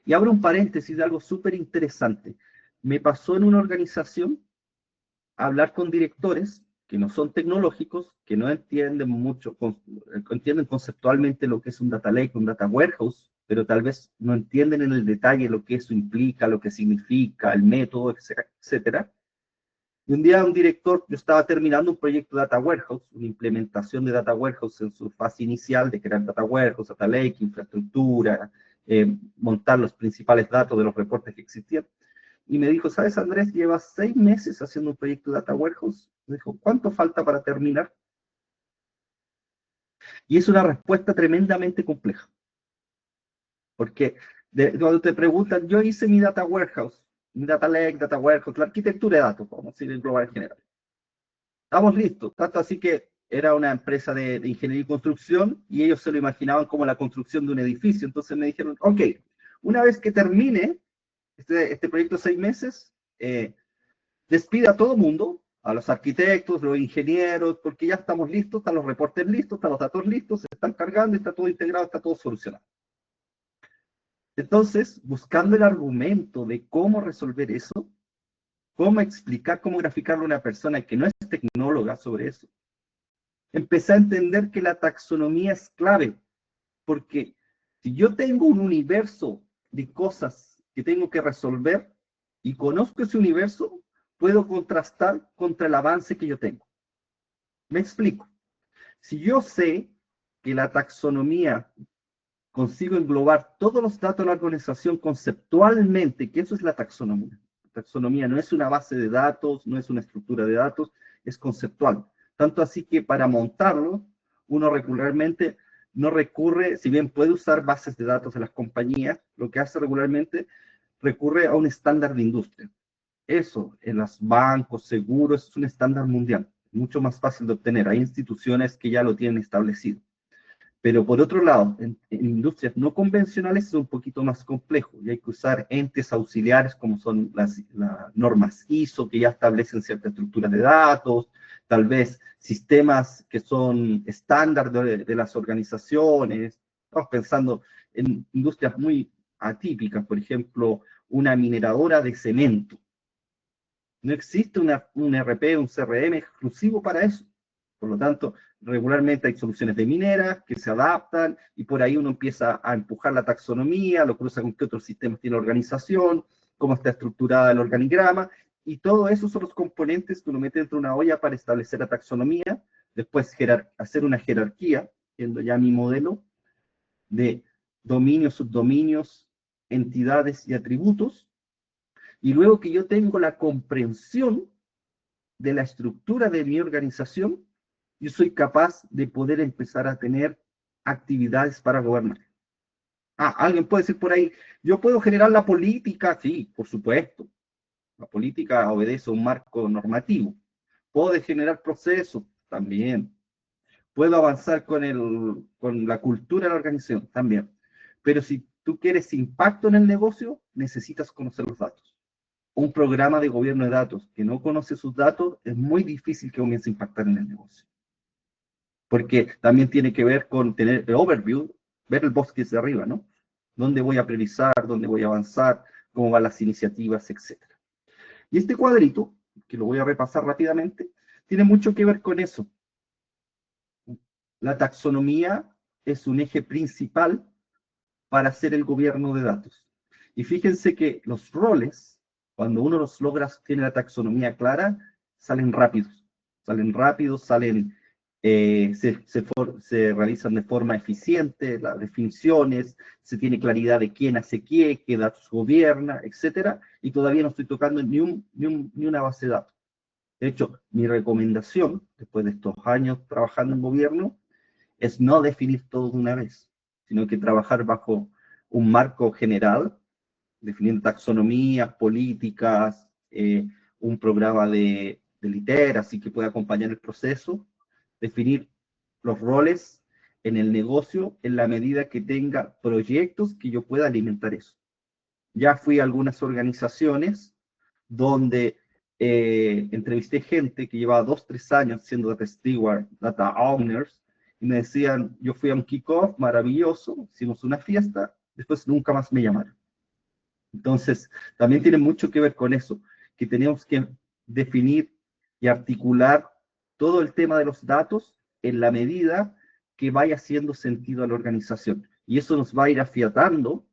Y abro un paréntesis de algo súper interesante. Me pasó en una organización hablar con directores que no son tecnológicos, que no entienden mucho, entienden conceptualmente lo que es un data lake, un data warehouse, pero tal vez no entienden en el detalle lo que eso implica, lo que significa, el método, etcétera. Y un día un director, yo estaba terminando un proyecto de Data Warehouse, una implementación de Data Warehouse en su fase inicial de crear Data Warehouse, Data Lake, infraestructura, montar los principales datos de los reportes que existían. Y me dijo, ¿sabes, Andrés? Llevas 6 meses haciendo un proyecto de Data Warehouse. Me dijo, ¿cuánto falta para terminar? Y es una respuesta tremendamente compleja. Porque cuando te preguntan, yo hice mi Data Warehouse, mi Data Lake, Data Warehouse, la arquitectura de datos, vamos a decir en global en general. Estamos listos, tanto así que era una empresa de ingeniería y construcción, y ellos se lo imaginaban como la construcción de un edificio. Entonces me dijeron, ok, una vez que termine este proyecto de 6 meses, despida a todo mundo, a los arquitectos, los ingenieros, porque ya estamos listos, están los reportes listos, están los datos listos, se están cargando, está todo integrado, está todo solucionado. Entonces, buscando el argumento de cómo resolver eso, cómo explicar, cómo graficarle a una persona que no es tecnóloga sobre eso, empecé a entender que la taxonomía es clave porque si yo tengo un universo de cosas que tengo que resolver y conozco ese universo, puedo contrastar contra el avance que yo tengo. Me explico. Si yo sé que la taxonomía consigo englobar todos los datos de la organización conceptualmente, que eso es la taxonomía. La taxonomía no es una base de datos, no es una estructura de datos, es conceptual. Tanto así que para montarlo, uno regularmente no recurre, si bien puede usar bases de datos de las compañías, lo que hace regularmente recurre a un estándar de industria. Eso, en los bancos, seguros, es un estándar mundial, mucho más fácil de obtener. Hay instituciones que ya lo tienen establecido. Pero por otro lado, en industrias no convencionales es un poquito más complejo y hay que usar entes auxiliares como son las normas ISO que ya establecen cierta estructura de datos, tal vez sistemas que son estándar de las organizaciones. Estamos pensando en industrias muy atípicas, por ejemplo, una mineradora de cemento. No existe un RP, un CRM exclusivo para eso. Por lo tanto, regularmente hay soluciones de mineras que se adaptan y por ahí uno empieza a empujar la taxonomía, lo cruza con qué otros sistemas tiene la organización, cómo está estructurada el organigrama, y todo eso son los componentes que uno mete dentro de una olla para establecer la taxonomía, después hacer una jerarquía, siendo ya mi modelo, de dominios, subdominios, entidades y atributos, y luego que yo tengo la comprensión de la estructura de mi organización, yo soy capaz de poder empezar a tener actividades para gobernar. Alguien puede decir por ahí, yo puedo generar la política, sí, por supuesto. La política obedece a un marco normativo. Puedo generar procesos, también. Puedo avanzar con la cultura de la organización, también. Pero si tú quieres impacto en el negocio, necesitas conocer los datos. Un programa de gobierno de datos que no conoce sus datos, es muy difícil que comience a impactar en el negocio. Porque también tiene que ver con tener el overview, ver el bosque desde arriba, ¿no? ¿Dónde voy a priorizar? ¿Dónde voy a avanzar? ¿Cómo van las iniciativas? Etcétera. Y este cuadrito, que lo voy a repasar rápidamente, tiene mucho que ver con eso. La taxonomía es un eje principal para hacer el gobierno de datos. Y fíjense que los roles, cuando uno los logra, tiene la taxonomía clara, salen rápidos. Se realizan de forma eficiente las definiciones, se tiene claridad de quién hace qué datos gobierna, etcétera, y todavía no estoy tocando ni una base de datos. De hecho, mi recomendación, después de estos años trabajando en gobierno, es no definir todo de una vez, sino que trabajar bajo un marco general, definiendo taxonomías, políticas, un programa de literacy que pueda acompañar el proceso, definir los roles en el negocio en la medida que tenga proyectos que yo pueda alimentar eso. Ya fui a algunas organizaciones donde entrevisté gente que llevaba 2, 3 años siendo data steward, data owners, y me decían, yo fui a un kickoff maravilloso, hicimos una fiesta, después nunca más me llamaron. Entonces, también tiene mucho que ver con eso, que tenemos que definir y articular todo el tema de los datos en la medida que vaya haciendo sentido a la organización. Y eso nos va a ir afiatando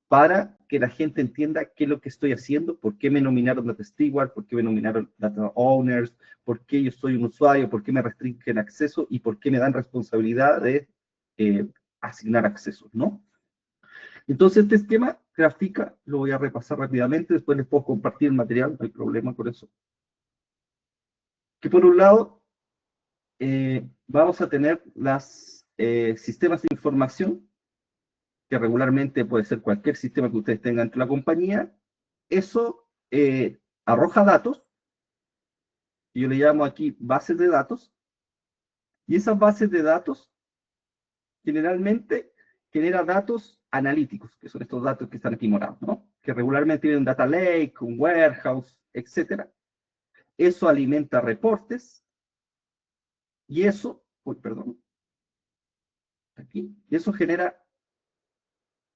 para que la gente entienda qué es lo que estoy haciendo, por qué me nominaron Data Steward, por qué me nominaron Data Owners, por qué yo soy un usuario, por qué me restringen acceso y por qué me dan responsabilidad de asignar accesos, ¿no? Entonces, este esquema grafica, lo voy a repasar rápidamente, después les puedo compartir el material, no hay problema con eso. Que por un lado, vamos a tener los sistemas de información, que regularmente puede ser cualquier sistema que ustedes tengan dentro de la compañía. Eso arroja datos, y yo le llamo aquí bases de datos, y esas bases de datos generalmente generan datos analíticos, que son estos datos que están aquí morados, ¿no? Que regularmente tienen un data lake, un warehouse, etc. Eso alimenta reportes, y eso, aquí, y eso genera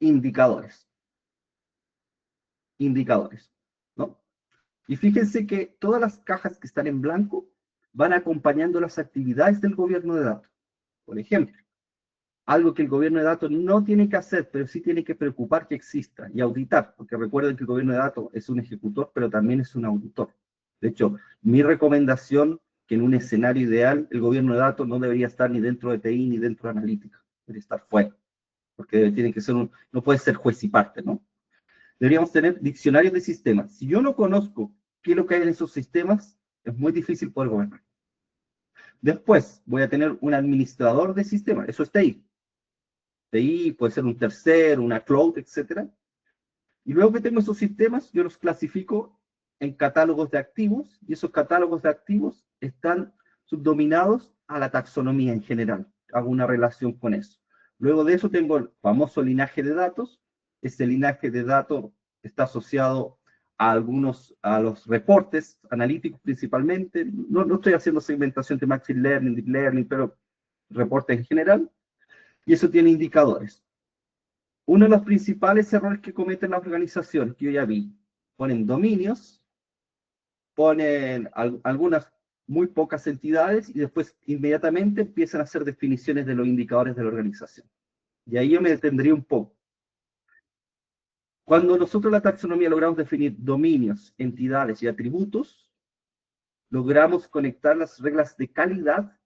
indicadores, ¿no? Y fíjense que todas las cajas que están en blanco van acompañando las actividades del gobierno de datos. Por ejemplo, algo que el gobierno de datos no tiene que hacer, pero sí tiene que preocupar que exista y auditar, porque recuerden que el gobierno de datos es un ejecutor, pero también es un auditor. De hecho, mi recomendación, que en un escenario ideal, el gobierno de datos no debería estar ni dentro de TI ni dentro de analítica, debería estar fuera, porque tiene que ser no puede ser juez y parte, ¿no? Deberíamos tener diccionarios de sistemas. Si yo no conozco qué es lo que hay en esos sistemas, es muy difícil poder gobernar. Después, voy a tener un administrador de sistemas, eso es TI. TI puede ser un tercero, una cloud, etcétera. Y luego que tengo esos sistemas, yo los clasifico en catálogos de activos, y esos catálogos de activos están subdominados a la taxonomía en general. Hago una relación con eso. Luego de eso tengo el famoso linaje de datos. Este linaje de datos está asociado a los reportes analíticos principalmente. No estoy haciendo segmentación de Machine Learning, Deep Learning, pero reportes en general. Y eso tiene indicadores. Uno de los principales errores que cometen las organizaciones, que yo ya vi, ponen dominios, ponen algunas muy pocas entidades y después inmediatamente empiezan a hacer definiciones de los indicadores de la organización. Y ahí yo me detendría un poco. Cuando nosotros en la taxonomía logramos definir dominios, entidades y atributos, logramos conectar las reglas de calidad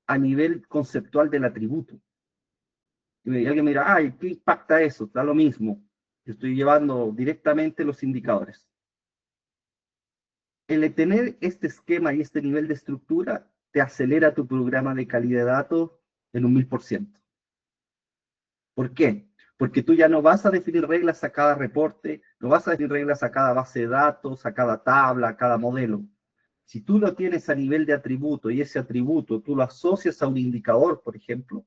a nivel conceptual del atributo. Y alguien me dirá, ay, ¿qué impacta eso? Da lo mismo. Yo estoy llevando directamente los indicadores. El tener este esquema y este nivel de estructura te acelera tu programa de calidad de datos en un 1000%. ¿Por qué? Porque tú ya no vas a definir reglas a cada reporte, no vas a definir reglas a cada base de datos, a cada tabla, a cada modelo. Si tú lo tienes a nivel de atributo y ese atributo tú lo asocias a un indicador, por ejemplo,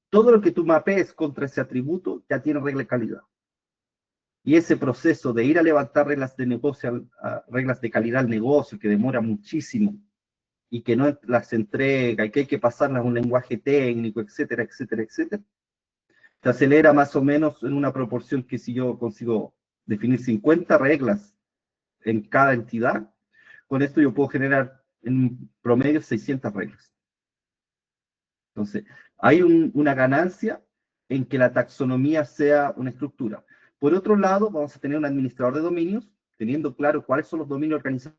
todo lo que tú mapees contra ese atributo ya tiene regla de calidad. Y ese proceso de ir a levantar reglas de negocio, reglas de calidad al negocio, que demora muchísimo, y que no las entrega, y que hay que pasarlas a un lenguaje técnico, etcétera, etcétera, etcétera, se acelera más o menos en una proporción que si yo consigo definir 50 reglas en cada entidad, con esto yo puedo generar en un promedio 600 reglas. Entonces, hay una ganancia en que la taxonomía sea una estructura. Por otro lado, vamos a tener un administrador de dominios, teniendo claro cuáles son los dominios organizados.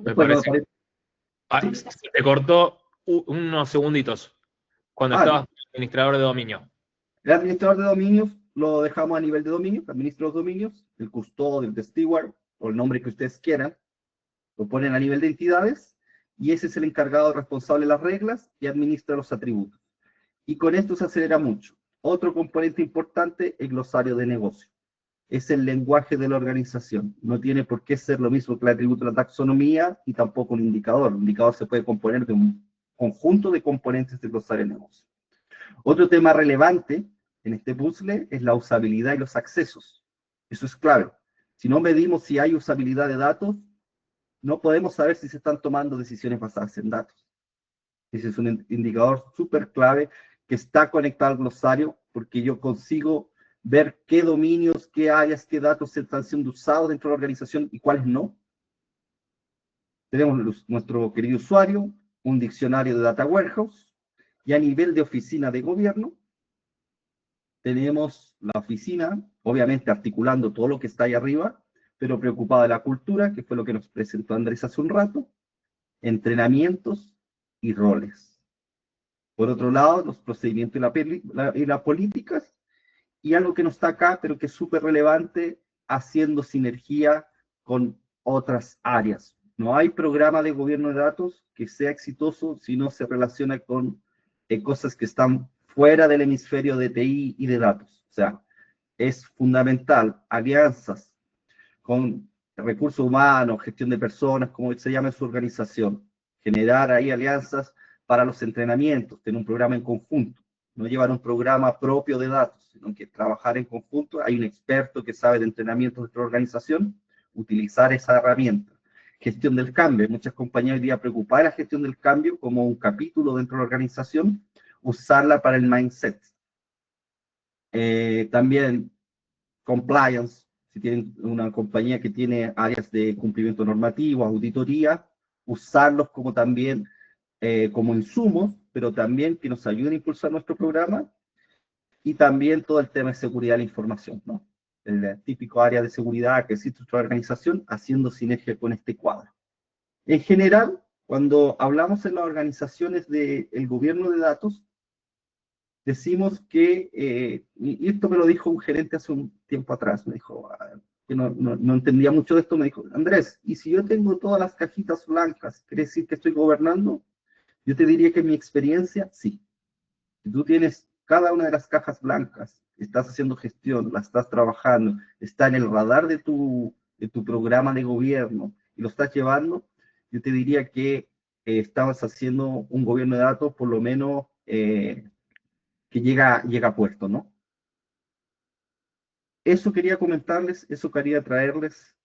Me Bueno, parece. sí. Se te cortó unos segunditos cuando estabas administrador de dominio. El administrador de dominios lo dejamos a nivel de dominio, administra los dominios, el custodio, el steward, o el nombre que ustedes quieran, lo ponen a nivel de entidades, y ese es el encargado responsable de las reglas y administra los atributos. Y con esto se acelera mucho. Otro componente importante, el glosario de negocio. Es el lenguaje de la organización. No tiene por qué ser lo mismo que el atributo de la taxonomía y tampoco un indicador. Un indicador se puede componer de un conjunto de componentes del glosario de negocio. Otro tema relevante en este puzzle es la usabilidad y los accesos. Eso es clave. Si no medimos si hay usabilidad de datos, no podemos saber si se están tomando decisiones basadas en datos. Ese es un indicador súper clave que está conectado al glosario, porque yo consigo ver qué dominios, qué áreas, qué datos están siendo usados dentro de la organización y cuáles no. Tenemos nuestro querido usuario, un diccionario de Data Warehouse, y a nivel de oficina de gobierno, tenemos la oficina, obviamente articulando todo lo que está ahí arriba, pero preocupada de la cultura, que fue lo que nos presentó Andrés hace un rato, entrenamientos y roles. Por otro lado, los procedimientos y las políticas, y algo que no está acá, pero que es súper relevante, haciendo sinergia con otras áreas. No hay programa de gobierno de datos que sea exitoso si no se relaciona con cosas que están fuera del hemisferio de TI y de datos. O sea, es fundamental alianzas con recursos humanos, gestión de personas, como se llama en su organización. Generar ahí alianzas para los entrenamientos, tener un programa en conjunto. No llevar un programa propio de datos, sino que trabajar en conjunto. Hay un experto que sabe de entrenamiento de nuestra organización, utilizar esa herramienta. Gestión del cambio. Muchas compañías hoy día preocupadas de la gestión del cambio como un capítulo dentro de la organización, usarla para el mindset. También compliance. Si tienen una compañía que tiene áreas de cumplimiento normativo, auditoría, usarlos como también como insumos, pero también que nos ayuden a impulsar nuestro programa, y también todo el tema de seguridad de la información, ¿no? El típico área de seguridad que existe en nuestra organización, haciendo sinergia con este cuadro. En general, cuando hablamos en las organizaciones del gobierno de datos, decimos que, y esto me lo dijo un gerente hace un tiempo atrás, me dijo, que no entendía mucho de esto, me dijo, Andrés, ¿y si yo tengo todas las cajitas blancas, quiere decir que estoy gobernando? Yo te diría que en mi experiencia, sí. Si tú tienes cada una de las cajas blancas, estás haciendo gestión, la estás trabajando, está en el radar de tu programa de gobierno y lo estás llevando, yo te diría que estabas haciendo un gobierno de datos por lo menos que llega a puerto, ¿no? Eso quería comentarles, eso quería traerles,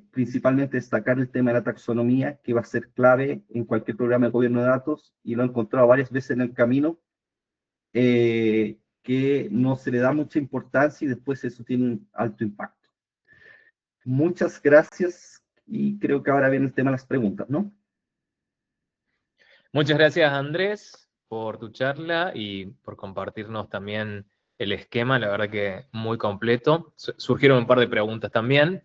principalmente destacar el tema de la taxonomía, que va a ser clave en cualquier programa de gobierno de datos, y lo he encontrado varias veces en el camino, que no se le da mucha importancia y después eso tiene un alto impacto. Muchas gracias, y creo que ahora viene el tema de las preguntas, ¿no? Muchas gracias, Andrés, por tu charla y por compartirnos también el esquema, la verdad que muy completo. Surgieron un par de preguntas también.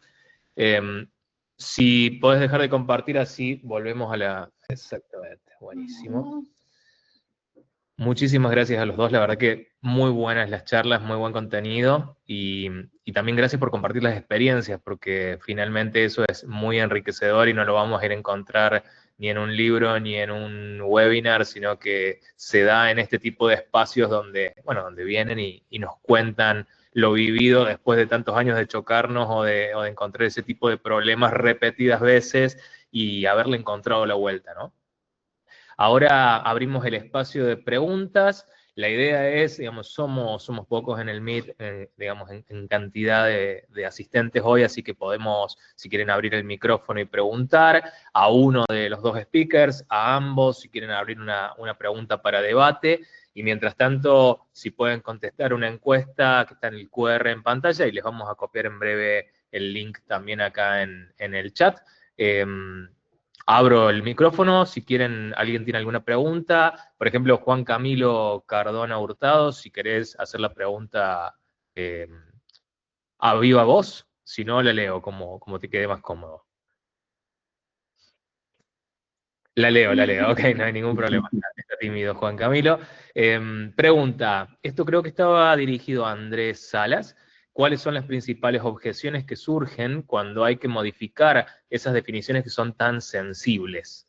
Si podés dejar de compartir, así volvemos a la... Exactamente, buenísimo. Muchísimas gracias a los dos, la verdad que muy buenas las charlas, muy buen contenido y también gracias por compartir las experiencias, porque finalmente eso es muy enriquecedor y no lo vamos a ir a encontrar ni en un libro ni en un webinar, sino que se da en este tipo de espacios donde, bueno, donde vienen y nos cuentan lo vivido después de tantos años de chocarnos o de encontrar ese tipo de problemas repetidas veces y haberle encontrado la vuelta, ¿no? Ahora abrimos el espacio de preguntas. La idea es, digamos, somos pocos en el Meet, digamos, en cantidad de asistentes hoy, así que podemos, si quieren abrir el micrófono y preguntar, a uno de los dos speakers, a ambos, si quieren abrir una pregunta para debate. Y mientras tanto, si pueden contestar una encuesta que está en el QR en pantalla, y les vamos a copiar en breve el link también acá en el chat. Abro el micrófono, si quieren, alguien tiene alguna pregunta. Por ejemplo, Juan Camilo Cardona Hurtado, si querés hacer la pregunta a viva voz, si no, la leo, como te quede más cómodo. La leo, ok, no hay ningún problema. Está tímido Juan Camilo. Pregunta, esto creo que estaba dirigido a Andrés Salas. ¿Cuáles son las principales objeciones que surgen cuando hay que modificar esas definiciones que son tan sensibles?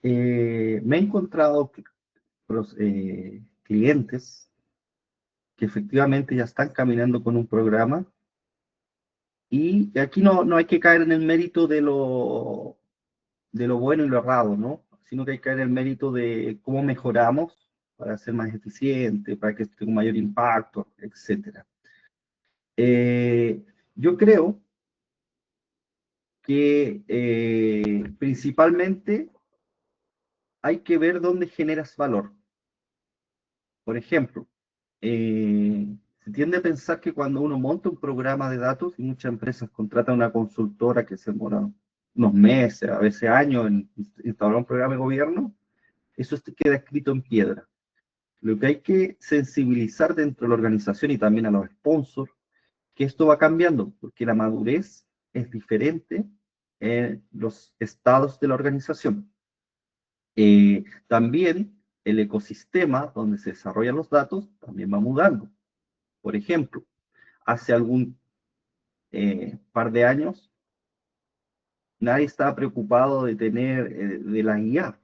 Me he encontrado clientes que efectivamente ya están caminando con un programa, y aquí no hay que caer en el mérito de lo bueno y lo errado, ¿no? Sino que hay que caer en el mérito de cómo mejoramos para ser más eficiente, para que tenga un mayor impacto, etc. Yo creo que principalmente hay que ver dónde generas valor. Por ejemplo, se tiende a pensar que cuando uno monta un programa de datos, y muchas empresas contratan una consultora que se demora unos meses, a veces años, en instaurar un programa de gobierno, eso queda escrito en piedra. Lo que hay que sensibilizar dentro de la organización y también a los sponsors, que esto va cambiando, porque la madurez es diferente en los estados de la organización. También el ecosistema donde se desarrollan los datos también va mudando. Por ejemplo, hace algún par de años, nadie estaba preocupado de tener de la IA,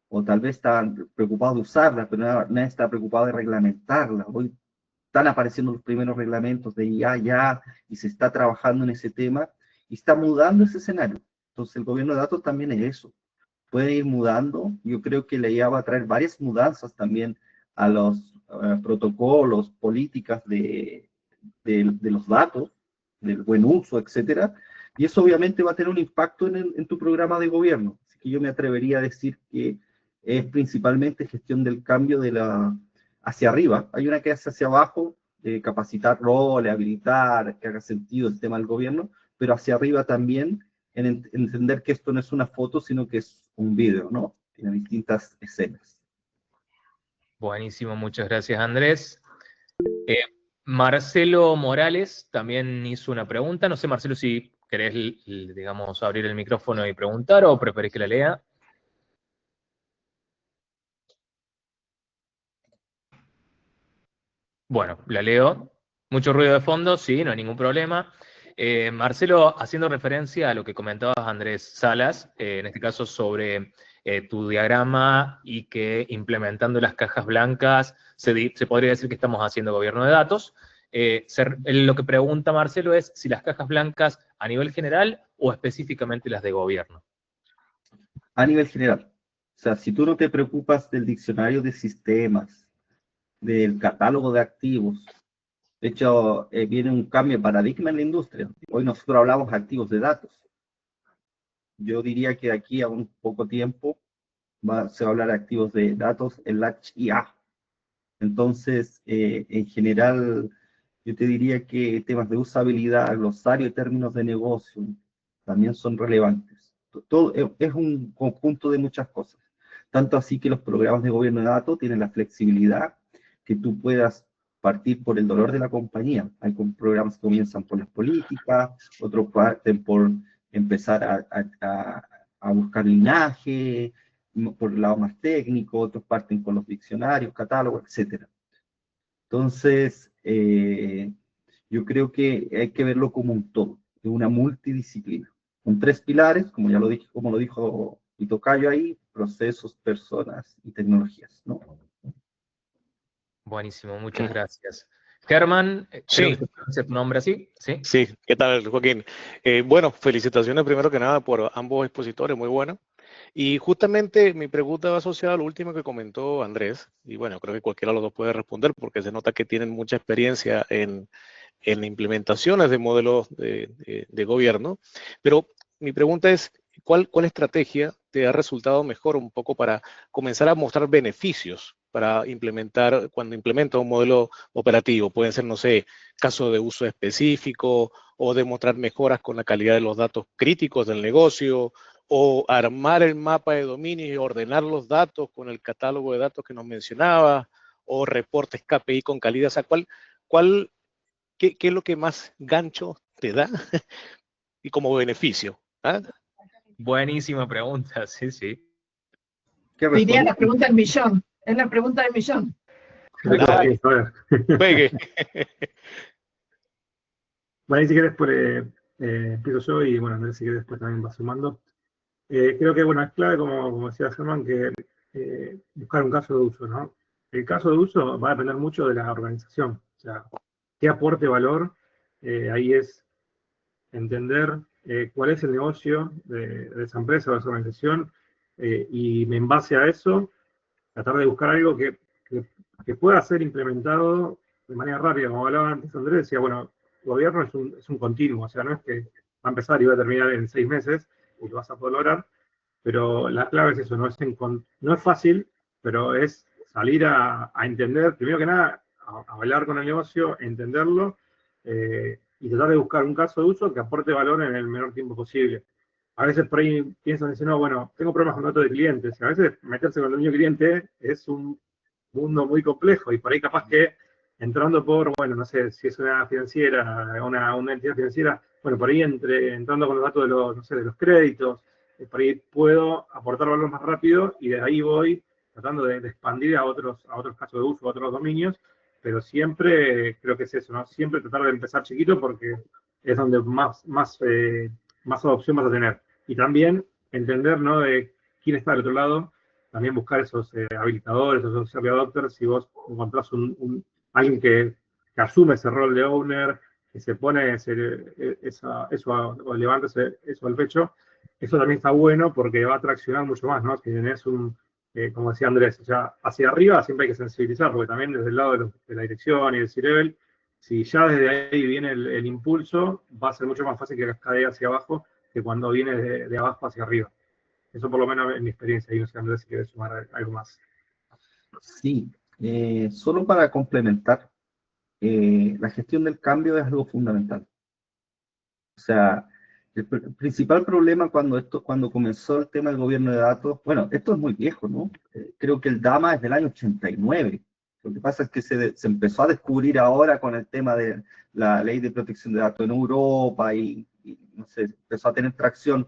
o tal vez estaban preocupados de usarla, pero nadie estaba preocupado de reglamentarla. Hoy están apareciendo los primeros reglamentos de IA ya, y se está trabajando en ese tema, y está mudando ese escenario. Entonces el gobierno de datos también es eso. Puede ir mudando. Yo creo que la IA va a traer varias mudanzas también a los protocolos, políticas de los datos, del buen uso, etcétera. Y eso obviamente va a tener un impacto en tu programa de gobierno. Así que yo me atrevería a decir que es principalmente gestión del cambio hacia arriba. Hay una que hace hacia abajo, de capacitar roles, habilitar, que haga sentido el tema del gobierno, pero hacia arriba también en entender que esto no es una foto, sino que es un video, ¿no? Tiene distintas escenas. Buenísimo, muchas gracias, Andrés. Marcelo Morales también hizo una pregunta. No sé, Marcelo, si querés, digamos, abrir el micrófono y preguntar o preferís que la lea. Bueno, la leo. Mucho ruido de fondo, sí, no hay ningún problema. Marcelo, haciendo referencia a lo que comentabas, Andrés Salas, en este caso sobre tu diagrama y que implementando las cajas blancas se podría decir que estamos haciendo gobierno de datos. Lo que pregunta Marcelo es si las cajas blancas a nivel general o específicamente las de gobierno. A nivel general. O sea, si tú no te preocupas del diccionario de sistemas, del catálogo de activos, de hecho, viene un cambio de paradigma en la industria. Hoy nosotros hablamos de activos de datos. Yo diría que de aquí a un poco tiempo se va a hablar de activos de datos en la IA. Entonces, en general, yo te diría que temas de usabilidad, glosario y términos de negocio también son relevantes. Todo es un conjunto de muchas cosas. Tanto así que los programas de gobierno de datos tienen la flexibilidad que tú puedas partir por el dolor de la compañía. Hay programas que comienzan por las políticas, otros parten por empezar a buscar linaje, por el lado más técnico, otros parten con los diccionarios, catálogos, etcétera. Entonces, yo creo que hay que verlo como un todo, de una multidisciplina, con 3 pilares, como ya lo dije, como lo dijo mi tocayo ahí: procesos, personas y tecnologías, ¿no? Buenísimo, muchas gracias. Germán, creo Sí, que se pronuncia tu nombre así, ¿sí? sí, ¿qué tal, Joaquín? Bueno, felicitaciones primero que nada por ambos expositores, muy bueno. Y justamente mi pregunta va asociada a lo último que comentó Andrés, y bueno, creo que cualquiera de los dos puede responder porque se nota que tienen mucha experiencia en implementaciones de modelos de gobierno, pero mi pregunta es, ¿cuál estrategia te ha resultado mejor un poco para comenzar a mostrar beneficios para implementar, cuando implementa un modelo operativo? Pueden ser, no sé, casos de uso específico o demostrar mejoras con la calidad de los datos críticos del negocio, o armar el mapa de dominios y ordenar los datos con el catálogo de datos que nos mencionaba, o reportes KPI con calidad. O sea, cuál ¿qué es lo que más gancho te da y como beneficio? ¿Ah? Buenísima pregunta, sí, sí. ¿Qué Diría responde? la pregunta del millón. Es la pregunta del millón. Dale, pegue. Bueno, y si querés, empiezo yo y bueno, Andrés, si querés, después también va sumando. Creo que, bueno, es clave, como decía Germán, que buscar un caso de uso, ¿no? El caso de uso va a depender mucho de la organización. O sea, qué aporte valor, ahí es entender cuál es el negocio de esa empresa o de esa organización, y en base a eso, tratar de buscar algo que pueda ser implementado de manera rápida. Como hablaba antes Andrés, decía, bueno, el gobierno es un continuo, o sea, no es que va a empezar y va a terminar en 6 meses y lo vas a poder lograr, pero la clave es eso, no es fácil, pero es salir a entender, primero que nada, a hablar con el negocio, entenderlo, y tratar de buscar un caso de uso que aporte valor en el menor tiempo posible. A veces por ahí piensan, dicen, no, bueno, tengo problemas con datos de clientes, y a veces meterse con el niño cliente es un mundo muy complejo, y por ahí capaz que entrando por, bueno, no sé, si es una financiera, una entidad financiera, bueno, por ahí entrando con los datos de los, no sé, de los créditos, por ahí puedo aportar valor más rápido y de ahí voy tratando de expandir a otros casos de uso, a otros dominios, pero siempre creo que es eso, ¿no? Siempre tratar de empezar chiquito porque es donde más adopción vas a tener. Y también entender, ¿no?, de quién está del otro lado, también buscar esos habilitadores, esos early adopters. Si vos encontrás alguien que asume ese rol de owner, que se pone o levanta eso al pecho, eso también está bueno porque va a traccionar mucho más, ¿no? Si tenés como decía Andrés, o sea, hacia arriba siempre hay que sensibilizar, porque también desde el lado de la dirección y del C-Level, si ya desde ahí viene el impulso, va a ser mucho más fácil que cascadee hacia abajo que cuando viene de abajo hacia arriba. Eso por lo menos en mi experiencia, y no sé, Andrés, si quieres sumar algo más. Sí, solo para complementar, la gestión del cambio es algo fundamental. O sea, El principal problema cuando comenzó el tema del gobierno de datos, bueno, esto es muy viejo, ¿no? Creo que el DAMA es del año 89. Lo que pasa es que se empezó a descubrir ahora con el tema de la ley de protección de datos en Europa y no sé, empezó a tener tracción,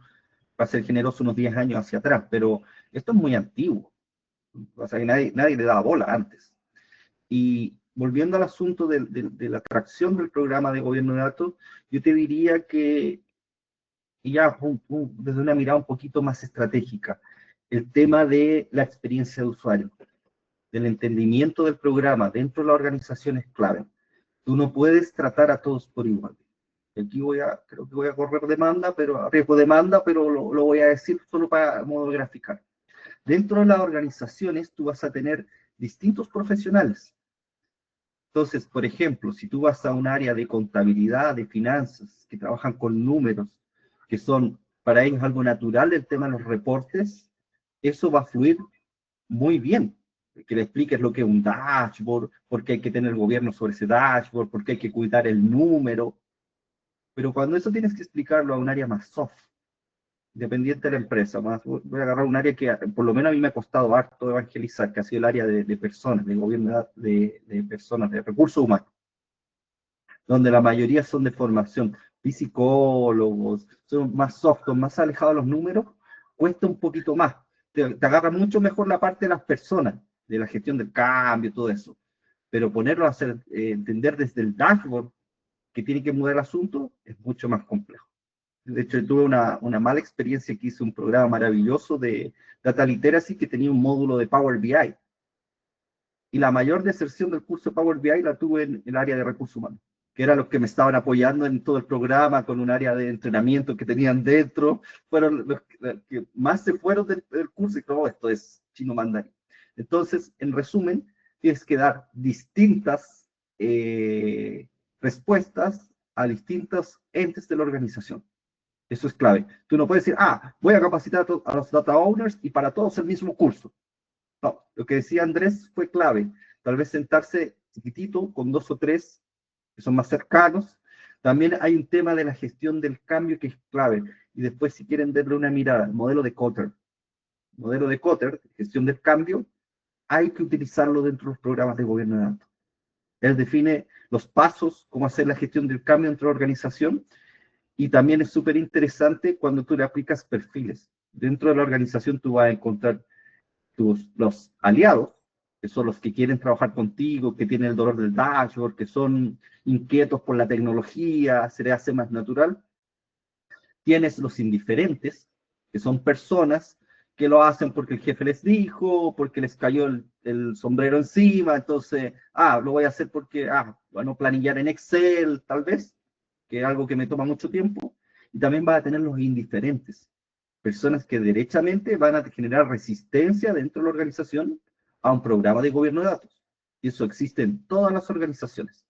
para ser generoso, unos 10 años hacia atrás, pero esto es muy antiguo. O sea, que nadie le daba bola antes. Y volviendo al asunto de la tracción del programa de gobierno de datos, yo te diría que y ya desde una mirada un poquito más estratégica, el tema de la experiencia de usuario, del entendimiento del programa dentro de la organización es clave. Tú no puedes tratar a todos por igual. Aquí creo que voy a correr demanda, pero arriesgo demanda, pero lo voy a decir solo para modo graficar. Dentro de las organizaciones tú vas a tener distintos profesionales. Entonces, por ejemplo, si tú vas a un área de contabilidad, de finanzas, que trabajan con números, que son para ellos algo natural el tema de los reportes, eso va a fluir muy bien. Que le expliques lo que es un dashboard, por qué hay que tener el gobierno sobre ese dashboard, por qué hay que cuidar el número. Pero cuando eso tienes que explicarlo a un área más soft, dependiente de la empresa, voy a agarrar un área que por lo menos a mí me ha costado harto evangelizar, que ha sido el área de personas, de gobierno de personas, de recursos humanos, donde la mayoría son de formación, psicólogos, son más soft, más alejados de los números, cuesta un poquito más. Te agarra mucho mejor la parte de las personas, de la gestión del cambio, todo eso. Pero ponerlo a hacer, entender desde el dashboard que tiene que mudar el asunto, es mucho más complejo. De hecho, tuve una mala experiencia que hice un programa maravilloso de Data Literacy que tenía un módulo de Power BI. Y la mayor deserción del curso de Power BI la tuve en el área de recursos humanos, que eran los que me estaban apoyando en todo el programa con un área de entrenamiento que tenían dentro. Fueron los que más se fueron del curso y todo esto es chino mandarín. Entonces, en resumen, tienes que dar distintas respuestas a distintos entes de la organización. Eso es clave. Tú no puedes decir, voy a capacitar a los data owners y para todos el mismo curso. No, lo que decía Andrés fue clave. Tal vez sentarse chiquitito con 2 o 3 que son más cercanos. También hay un tema de la gestión del cambio que es clave. Y después, si quieren darle una mirada al modelo de Kotter, gestión del cambio, hay que utilizarlo dentro de los programas de gobierno de datos. Él define los pasos, cómo hacer la gestión del cambio dentro de la organización. Y también es súper interesante cuando tú le aplicas perfiles. Dentro de la organización tú vas a encontrar los aliados, que son los que quieren trabajar contigo, que tienen el dolor del dashboard, que son inquietos por la tecnología, se les hace más natural. Tienes los indiferentes, que son personas que lo hacen porque el jefe les dijo, porque les cayó el sombrero encima, entonces, lo voy a hacer porque, bueno, planillar en Excel, tal vez, que es algo que me toma mucho tiempo. Y también vas a tener los indiferentes, personas que derechamente van a generar resistencia dentro de la organización a un programa de gobierno de datos. Y eso existe en todas las organizaciones.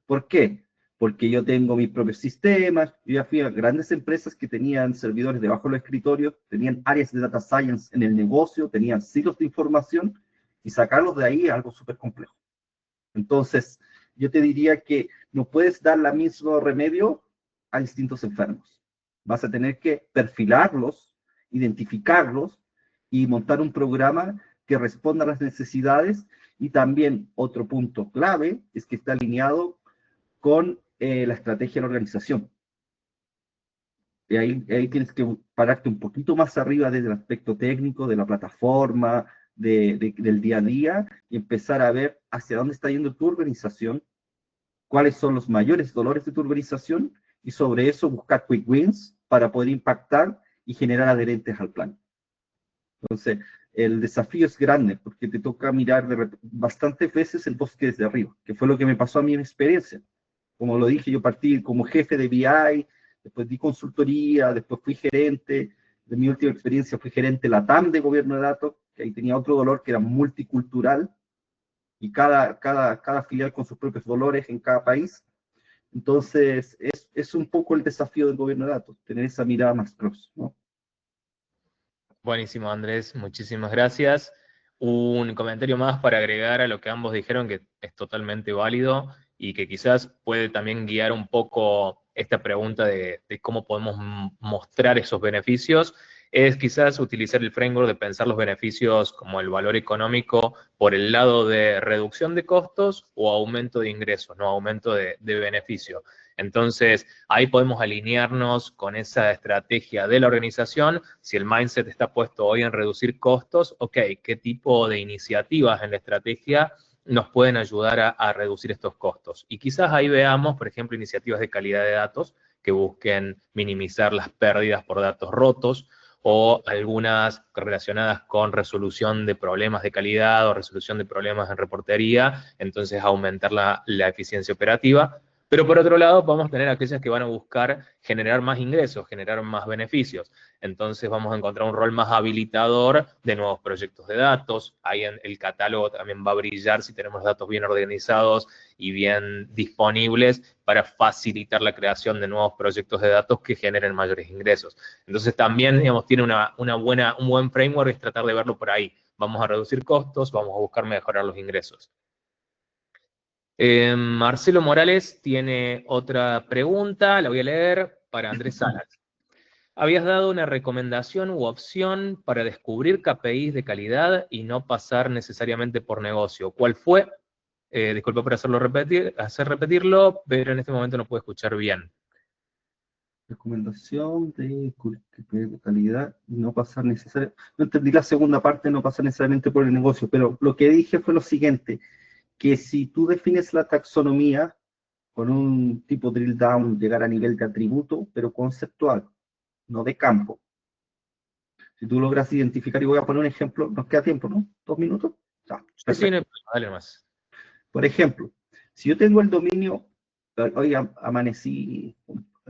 ¿Por qué? Porque yo tengo mis propios sistemas, yo ya fui a grandes empresas que tenían servidores debajo de los escritorios, tenían áreas de data science en el negocio, tenían silos de información, y sacarlos de ahí es algo súper complejo. Entonces, yo te diría que no puedes dar el mismo remedio a distintos enfermos. Vas a tener que perfilarlos, identificarlos y montar un programa que responda a las necesidades. Y también otro punto clave es que está alineado con la estrategia de la organización. Y ahí tienes que pararte un poquito más arriba desde el aspecto técnico, de la plataforma, del día a día, y empezar a ver hacia dónde está yendo tu organización, cuáles son los mayores dolores de tu organización, y sobre eso buscar quick wins para poder impactar y generar adherentes al plan. Entonces, el desafío es grande, porque te toca mirar bastantes veces el bosque desde arriba, que fue lo que me pasó a mí en mi experiencia. Como lo dije, yo partí como jefe de BI, después di consultoría, después fui gerente. De mi última experiencia fui gerente LATAM de gobierno de datos, que ahí tenía otro dolor que era multicultural, y cada filial con sus propios dolores en cada país. Entonces, es un poco el desafío del gobierno de datos, tener esa mirada más cross, ¿no? Buenísimo, Andrés, muchísimas gracias. Un comentario más para agregar a lo que ambos dijeron, que es totalmente válido y que quizás puede también guiar un poco esta pregunta de cómo podemos mostrar esos beneficios, es quizás utilizar el framework de pensar los beneficios como el valor económico por el lado de reducción de costos o aumento de ingresos, no aumento de beneficio. Entonces, ahí podemos alinearnos con esa estrategia de la organización. Si el mindset está puesto hoy en reducir costos, ok, ¿qué tipo de iniciativas en la estrategia nos pueden ayudar a reducir estos costos? Y quizás ahí veamos, por ejemplo, iniciativas de calidad de datos que busquen minimizar las pérdidas por datos rotos, o algunas relacionadas con resolución de problemas de calidad o resolución de problemas en reportería, entonces aumentar la eficiencia operativa. Pero por otro lado, vamos a tener aquellas que van a buscar generar más ingresos, generar más beneficios. Entonces vamos a encontrar un rol más habilitador de nuevos proyectos de datos. Ahí en el catálogo también va a brillar si tenemos datos bien organizados y bien disponibles para facilitar la creación de nuevos proyectos de datos que generen mayores ingresos. Entonces también, digamos, tiene un buen framework, es tratar de verlo por ahí. Vamos a reducir costos, vamos a buscar mejorar los ingresos. Marcelo Morales tiene otra pregunta, la voy a leer para Andrés Salas. Habías dado una recomendación u opción para descubrir KPIs de calidad y no pasar necesariamente por negocio. ¿Cuál fue? Disculpa por hacer repetirlo, pero en este momento no puedo escuchar bien. Recomendación de calidad y no pasar necesariamente. No entendí la segunda parte, no pasar necesariamente por el negocio, pero lo que dije fue lo siguiente, que si tú defines la taxonomía con un tipo drill down, llegar a nivel de atributo, pero conceptual, no de campo. Si tú logras identificar, y voy a poner un ejemplo, nos queda tiempo, ¿no? 2 minutos. Ya, sí, no hay problema, dale más. Por ejemplo, si yo tengo el dominio, hoy amanecí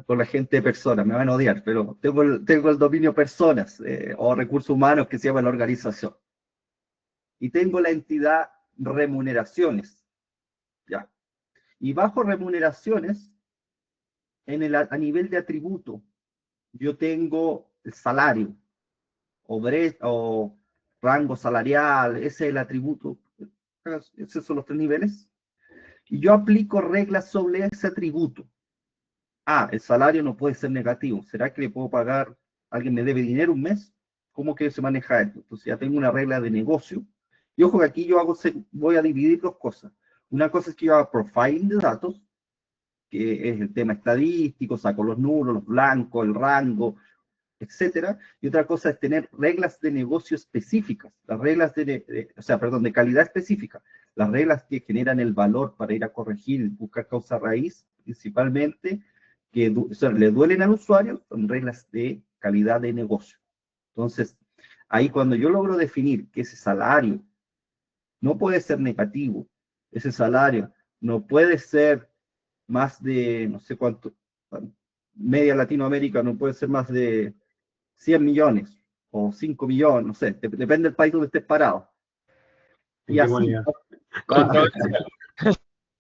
con la gente de personas, me van a odiar, pero tengo el dominio personas o recursos humanos que se llama la organización. Y tengo la entidad remuneraciones, ¿ya? Y bajo remuneraciones, a nivel de atributo, yo tengo el salario, o rango salarial, ese es el atributo, esos son los 3 niveles, y yo aplico reglas sobre ese atributo. El salario no puede ser negativo, ¿será que le puedo pagar, alguien me debe dinero un mes? ¿Cómo que se maneja esto? Entonces ya tengo una regla de negocio, y ojo que aquí voy a dividir 2 cosas. Una cosa es que yo hago profiling de datos, que es el tema estadístico, saco los nulos, los blancos, el rango, etcétera, y otra cosa es tener reglas de negocio específicas, las reglas de calidad específica, las reglas que generan el valor para ir a corregir, buscar causa raíz, principalmente, que le duelen al usuario, son reglas de calidad de negocio. Entonces, ahí cuando yo logro definir que ese salario no puede ser negativo, ese salario no puede ser más de, no sé cuánto, media Latinoamérica no puede ser más de 100 millones o 5 millones, no sé, depende del país donde estés parado. Y así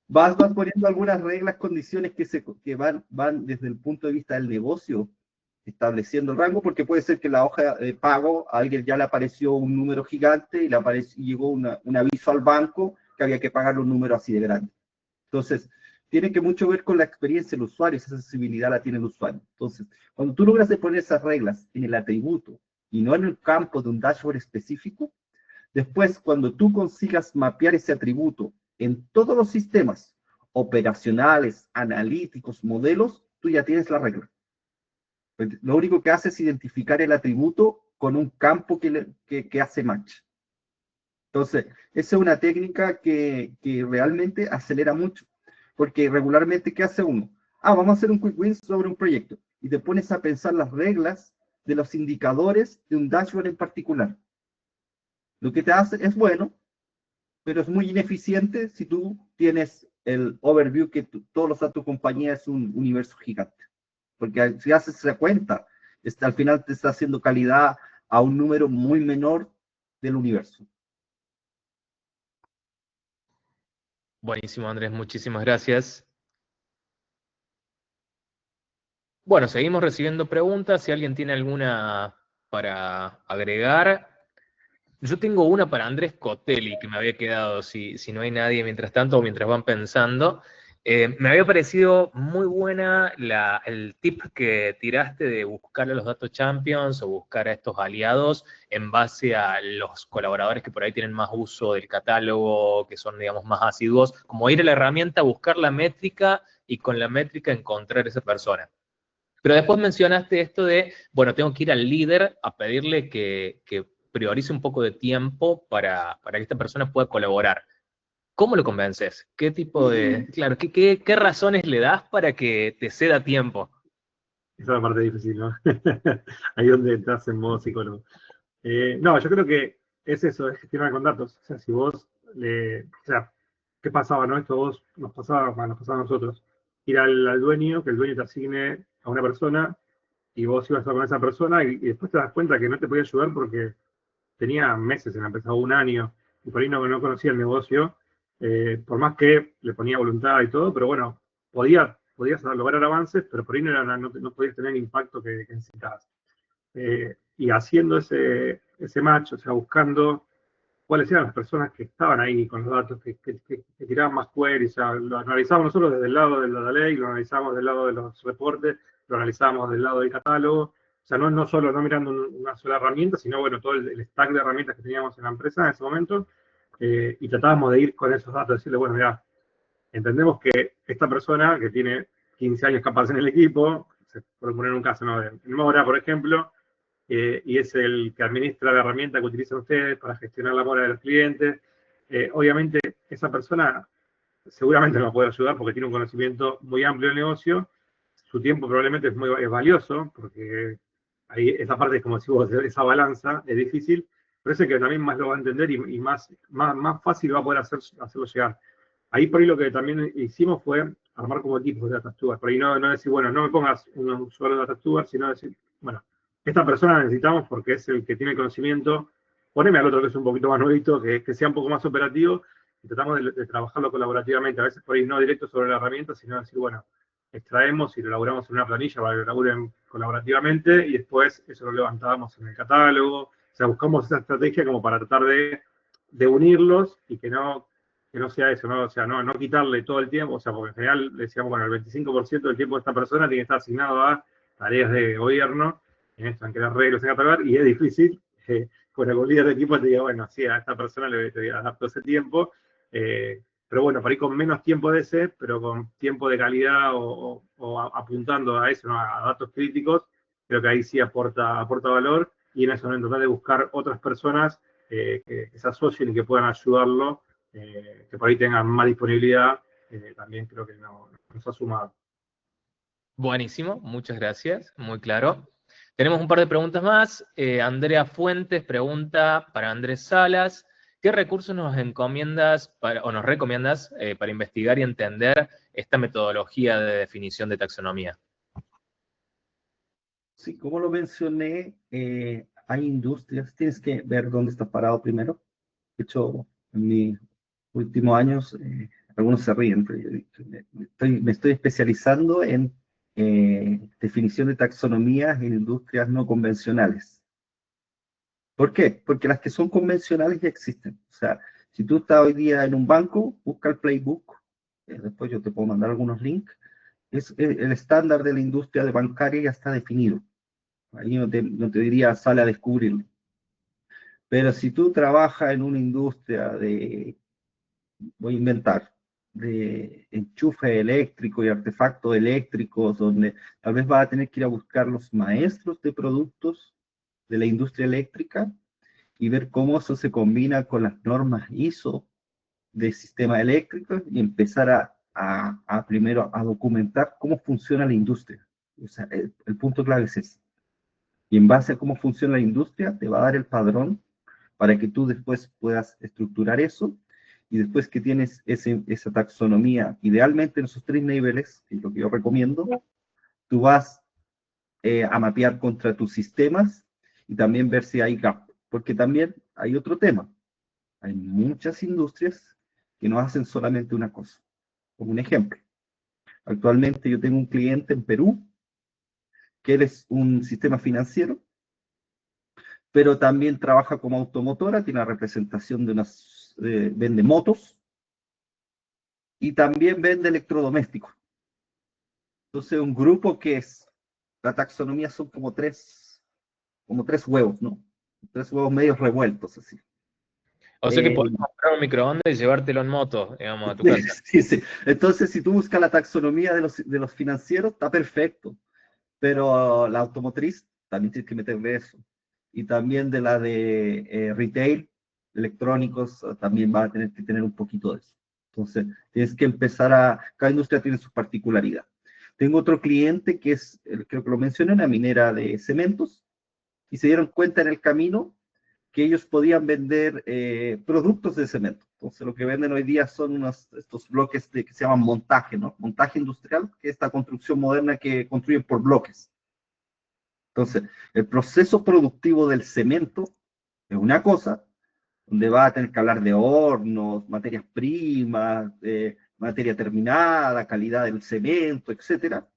vas poniendo algunas reglas, condiciones que van desde el punto de vista del negocio, estableciendo el rango, porque puede ser que la hoja de pago a alguien ya le apareció un número gigante y llegó un aviso al banco que había que pagar un número así de grande. Entonces, tiene que mucho ver con la experiencia del usuario, esa sensibilidad la tiene el usuario. Entonces, cuando tú logras de poner esas reglas en el atributo y no en el campo de un dashboard específico, después cuando tú consigas mapear ese atributo en todos los sistemas operacionales, analíticos, modelos, tú ya tienes la regla. Lo único que hace es identificar el atributo con un campo que hace match. Entonces, esa es una técnica que realmente acelera mucho. Porque regularmente, ¿qué hace uno? Vamos a hacer un quick win sobre un proyecto. Y te pones a pensar las reglas de los indicadores de un dashboard en particular. Lo que te hace es bueno, pero es muy ineficiente si tú tienes el overview que todos los datos de tu compañía es un universo gigante. Porque si haces esa cuenta, al final te está haciendo calidad a un número muy menor del universo. Buenísimo, Andrés, muchísimas gracias. Bueno, seguimos recibiendo preguntas. Si alguien tiene alguna para agregar. Yo tengo una para Andrés Cotelli, que me había quedado, si no hay nadie mientras tanto o mientras van pensando. Me había parecido muy buena el tip que tiraste de buscar a los Data Champions o buscar a estos aliados en base a los colaboradores que por ahí tienen más uso del catálogo, que son, digamos, más asiduos, como ir a la herramienta, buscar la métrica y con la métrica encontrar esa persona. Pero después mencionaste esto de, bueno, tengo que ir al líder a pedirle que priorice un poco de tiempo para que esta persona pueda colaborar. ¿Cómo lo convences? ¿Qué tipo de, claro, qué razones le das para que te ceda tiempo? Esa es la parte difícil, ¿no? Ahí donde entras en modo psicólogo. No, yo creo que es eso, es gestionar con datos. O sea, si vos o sea, ¿qué pasaba, no? Esto vos nos pasaba, bueno, nos pasaba a nosotros. Ir al dueño, que el dueño te asigne a una persona y vos ibas a estar con esa persona y después te das cuenta que no te podía ayudar porque tenía meses en la empresa, un año, y por ahí no conocía el negocio, por más que le ponía voluntad y todo, pero bueno, podías lograr avances, pero por ahí no podías tener el impacto que necesitabas. Y haciendo ese match, o sea, buscando cuáles eran las personas que estaban ahí con los datos, que tiraban más queries, o sea, lo analizamos nosotros desde el lado de la ley, lo analizamos del lado de los reportes, lo analizamos del lado del catálogo, o sea, no solo no mirando una sola herramienta, sino bueno, todo el stack de herramientas que teníamos en la empresa en ese momento, y tratábamos de ir con esos datos, decirle, bueno, mira, entendemos que esta persona que tiene 15 años capaz en el equipo, por poner un caso, ¿no? En Mora, por ejemplo, y es el que administra la herramienta que utilizan ustedes para gestionar la mora de los clientes. Obviamente, esa persona seguramente nos puede ayudar porque tiene un conocimiento muy amplio del negocio. Su tiempo probablemente es valioso, porque ahí esa parte es como si vos, esa balanza es difícil, pero es el que también más lo va a entender y más fácil va a poder hacerlo llegar. Ahí por ahí lo que también hicimos fue armar como equipos de data stewards. Por ahí no decir, bueno, no me pongas un solo data steward, sino decir, bueno, esta persona la necesitamos porque es el que tiene el conocimiento. Poneme al otro que es un poquito más nuevito, que sea un poco más operativo, y tratamos de trabajarlo colaborativamente. A veces por ahí no directo sobre la herramienta, sino decir, bueno, extraemos y lo elaboramos en una planilla para que lo elaboren colaborativamente y después eso lo levantábamos en el catálogo. O sea, buscamos esa estrategia como para tratar de unirlos y que no sea eso, ¿no? O sea, no quitarle todo el tiempo, o sea, porque en general decíamos, bueno, el 25% del tiempo de esta persona tiene que estar asignado a tareas de gobierno, en esto, en crear reglas, en catalogar, y es difícil. Con algún líder de equipo te diga, bueno, sí, a esta persona le voy a dar todo ese tiempo, pero bueno, por ahí con menos tiempo de ese, pero con tiempo de calidad o apuntando a eso, ¿no? A datos críticos, creo que ahí sí aporta valor, y en eso, ¿no? En tratar de buscar otras personas que se asocien y que puedan ayudarlo, que por ahí tengan más disponibilidad, también creo que nos ha sumado. Buenísimo, muchas gracias, muy claro. Tenemos un par de preguntas más. Andrea Fuentes pregunta para Andrés Salas, ¿qué recursos nos encomiendas o nos recomiendas para investigar y entender esta metodología de definición de taxonomía? Sí, como lo mencioné, hay industrias, tienes que ver dónde estás parado primero. De hecho, en mis últimos años, algunos se ríen, pero me estoy especializando en definición de taxonomías en industrias no convencionales. ¿Por qué? Porque las que son convencionales ya existen. O sea, si tú estás hoy día en un banco, busca el playbook, después yo te puedo mandar algunos links, el estándar de la industria de bancaria ya está definido. Ahí no te diría sale a descubrirlo. Pero si tú trabajas en una industria voy a inventar, de enchufe eléctrico y artefactos eléctricos, donde tal vez vas a tener que ir a buscar los maestros de productos de la industria eléctrica y ver cómo eso se combina con las normas ISO de sistemas eléctricos y empezar primero a documentar cómo funciona la industria. O sea, el punto clave es ese. Y en base a cómo funciona la industria, te va a dar el padrón para que tú después puedas estructurar eso. Y después que tienes esa taxonomía, idealmente en esos 3 niveles, que es lo que yo recomiendo, tú vas a mapear contra tus sistemas y también ver si hay gap. Porque también hay otro tema. Hay muchas industrias que no hacen solamente una cosa. Como un ejemplo, actualmente yo tengo un cliente en Perú que él es un sistema financiero, pero también trabaja como automotora, tiene la representación de vende motos, y también vende electrodomésticos. Entonces, un grupo que es, la taxonomía son como tres huevos, ¿no? 3 huevos medios revueltos, así. O sea que podés comprar un microondas y llevártelo en moto, digamos, a tu casa. Sí, sí. Entonces, si tú buscas la taxonomía de los financieros, está perfecto. Pero la automotriz también tienes que meterle eso. Y también de la de retail, electrónicos, también va a tener que tener un poquito de eso. Entonces, tienes que empezar cada industria tiene su particularidad. Tengo otro cliente que es, creo que lo mencioné, una minera de cementos, y se dieron cuenta en el camino que ellos podían vender productos de cemento. Entonces, lo que venden hoy día son estos bloques que se llaman montaje, ¿no? Montaje industrial, que es esta construcción moderna que construyen por bloques. Entonces, el proceso productivo del cemento es una cosa, donde va a tener que hablar de hornos, materias primas, materia terminada, calidad del cemento, etcétera.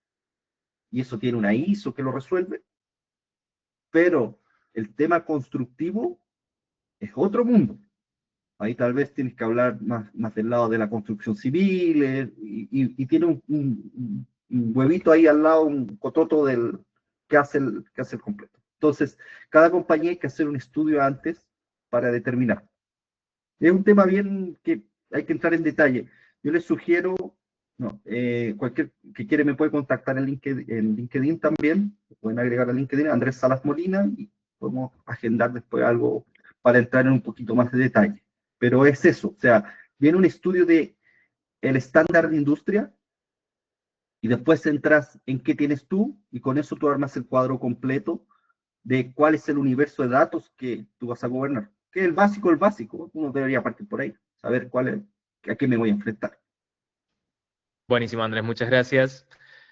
Y eso tiene una ISO que lo resuelve. Pero el tema constructivo es otro mundo. Ahí tal vez tienes que hablar más del lado de la construcción civil, y tiene un huevito ahí al lado, un cototo que hace el completo. Entonces, cada compañía hay que hacer un estudio antes para determinar. Es un tema bien que hay que entrar en detalle. Yo les sugiero, no, cualquier que quiere me puede contactar en LinkedIn también, pueden agregar a LinkedIn Andrés Salas Molina y podemos agendar después algo para entrar en un poquito más de detalle. Pero es eso, o sea, viene un estudio de el estándar de industria y después entras en qué tienes tú y con eso tú armas el cuadro completo de cuál es el universo de datos que tú vas a gobernar. Que es el básico, uno debería partir por ahí, saber a qué me voy a enfrentar. Buenísimo, Andrés, muchas gracias.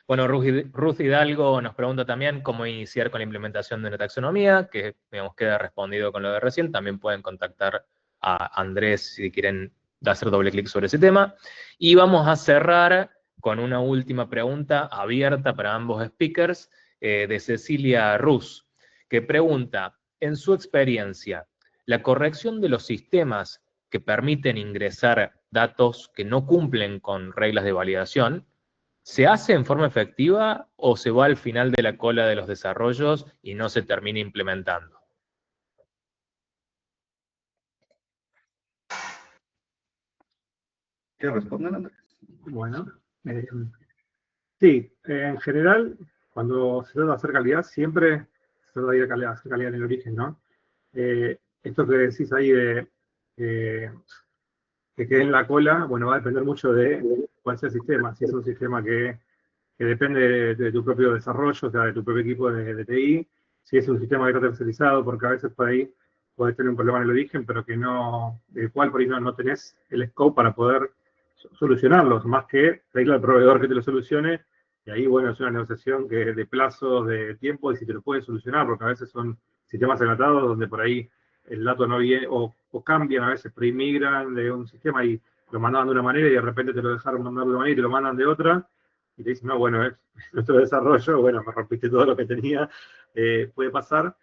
Bueno, Ruth Hidalgo nos pregunta también cómo iniciar con la implementación de una taxonomía, que digamos queda respondido con lo de recién. También pueden contactar a Andrés si quieren hacer doble clic sobre ese tema. Y vamos a cerrar con una última pregunta abierta para ambos speakers, de Cecilia Ruz, que pregunta, en su experiencia, ¿la corrección de los sistemas que permiten ingresar datos que no cumplen con reglas de validación, ¿se hace en forma efectiva o se va al final de la cola de los desarrollos y no se termina implementando? ¿Qué responden, Andrés? Bueno, sí, en general, cuando se trata de hacer calidad, siempre se trata de ir a hacer calidad en el origen, ¿no? Esto que decís ahí de que quede en la cola, bueno, va a depender mucho de cuál sea el sistema. Si es un sistema que depende de tu propio desarrollo, o sea, de tu propio equipo de TI, si es un sistema que está tercerizado, porque a veces por ahí podés tener un problema en el origen, pero que no, del cual por ahí no tenés el scope para poder solucionarlos, más que pedirle al proveedor que te lo solucione, y ahí, bueno, es una negociación de plazos, de tiempo, y si te lo puede solucionar, porque a veces son sistemas enlatados donde por ahí el dato no viene, o cambian a veces, pero migran de un sistema y lo mandaban de una manera y de repente te lo dejaron mandar de una manera y te lo mandan de otra, y te dicen, no, bueno, es nuestro desarrollo, bueno, me rompiste todo lo que tenía, puede pasar.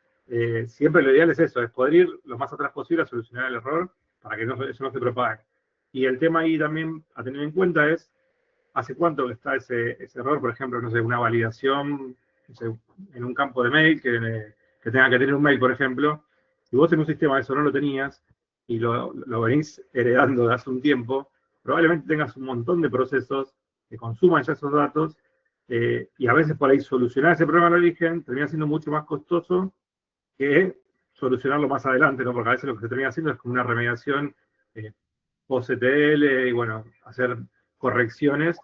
Siempre lo ideal es eso, es poder ir lo más atrás posible a solucionar el error para que eso no se propague. Y el tema ahí también a tener en cuenta es, ¿hace cuánto está ese error? Por ejemplo, no sé, una validación, no sé, en un campo de mail, que tenga que tener un mail, por ejemplo. Si vos en un sistema eso no lo tenías y lo venís heredando de hace un tiempo, probablemente tengas un montón de procesos que consuman ya esos datos, y a veces por ahí solucionar ese problema de origen termina siendo mucho más costoso que solucionarlo más adelante, ¿no? Porque a veces lo que se termina haciendo es como una remediación post-ETL y bueno, hacer correcciones,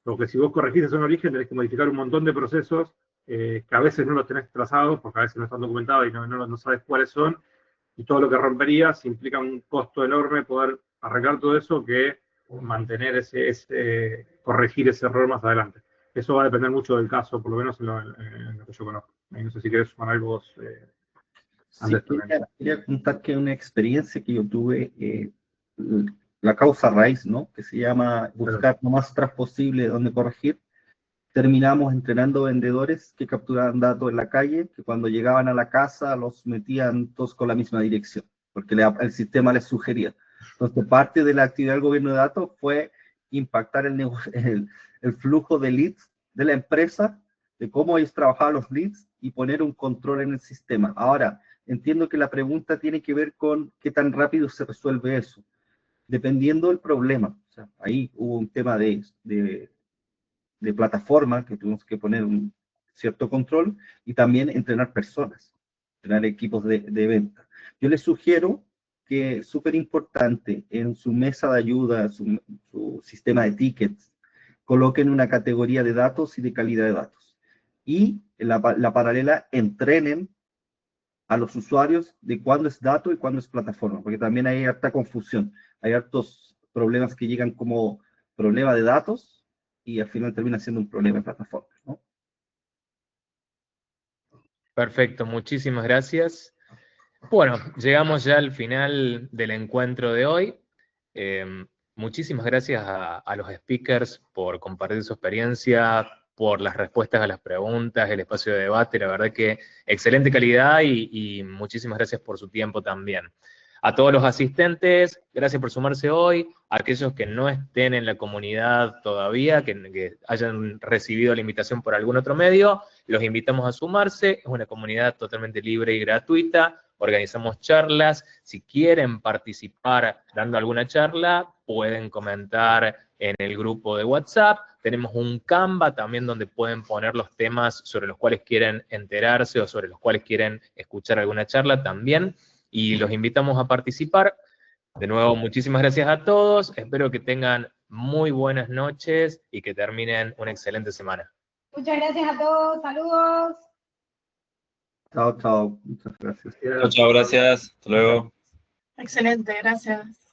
porque si vos corregís eso en origen tenés que modificar un montón de procesos que a veces no los tenés trazados, porque a veces no están documentados y no sabes cuáles son, y todo lo que romperías implica un costo enorme poder arreglar todo eso que mantener corregir ese error más adelante. Eso va a depender mucho del caso, por lo menos en lo que yo conozco. No sé si querés sumar algo vos, Andrés. Sí, quería contar que una experiencia que yo tuve, la causa raíz, ¿no? Que se llama buscar lo más atrás posible donde corregir. Terminamos entrenando vendedores que capturaban datos en la calle, que cuando llegaban a la casa los metían todos con la misma dirección, porque el sistema les sugería. Entonces, parte de la actividad del gobierno de datos fue impactar el flujo de leads de la empresa, de cómo ellos trabajaban los leads y poner un control en el sistema. Ahora, entiendo que la pregunta tiene que ver con qué tan rápido se resuelve eso, dependiendo del problema. O sea, ahí hubo un tema de plataforma que tuvimos que poner un cierto control y también entrenar personas, entrenar equipos de venta. Yo les sugiero que es súper importante en su mesa de ayuda, su sistema de tickets, coloquen una categoría de datos y de calidad de datos. Y en la paralela entrenen a los usuarios de cuándo es dato y cuándo es plataforma, porque también hay harta confusión. Hay hartos problemas que llegan como problema de datos y al final termina siendo un problema de plataforma, ¿no? Perfecto, muchísimas gracias. Bueno, llegamos ya al final del encuentro de hoy. Muchísimas gracias a los speakers por compartir su experiencia, por las respuestas a las preguntas, el espacio de debate. La verdad que excelente calidad y muchísimas gracias por su tiempo también. A todos los asistentes, gracias por sumarse hoy. A aquellos que no estén en la comunidad todavía, que hayan recibido la invitación por algún otro medio, los invitamos a sumarse. Es una comunidad totalmente libre y gratuita. Organizamos charlas. Si quieren participar dando alguna charla, pueden comentar en el grupo de WhatsApp. Tenemos un Canva también donde pueden poner los temas sobre los cuales quieren enterarse o sobre los cuales quieren escuchar alguna charla también. Y los invitamos a participar. De nuevo, muchísimas gracias a todos. Espero que tengan muy buenas noches y que terminen una excelente semana. Muchas gracias a todos. Saludos. Chao, chao. Muchas gracias. Chao, chao, gracias. Hasta luego. Excelente, gracias.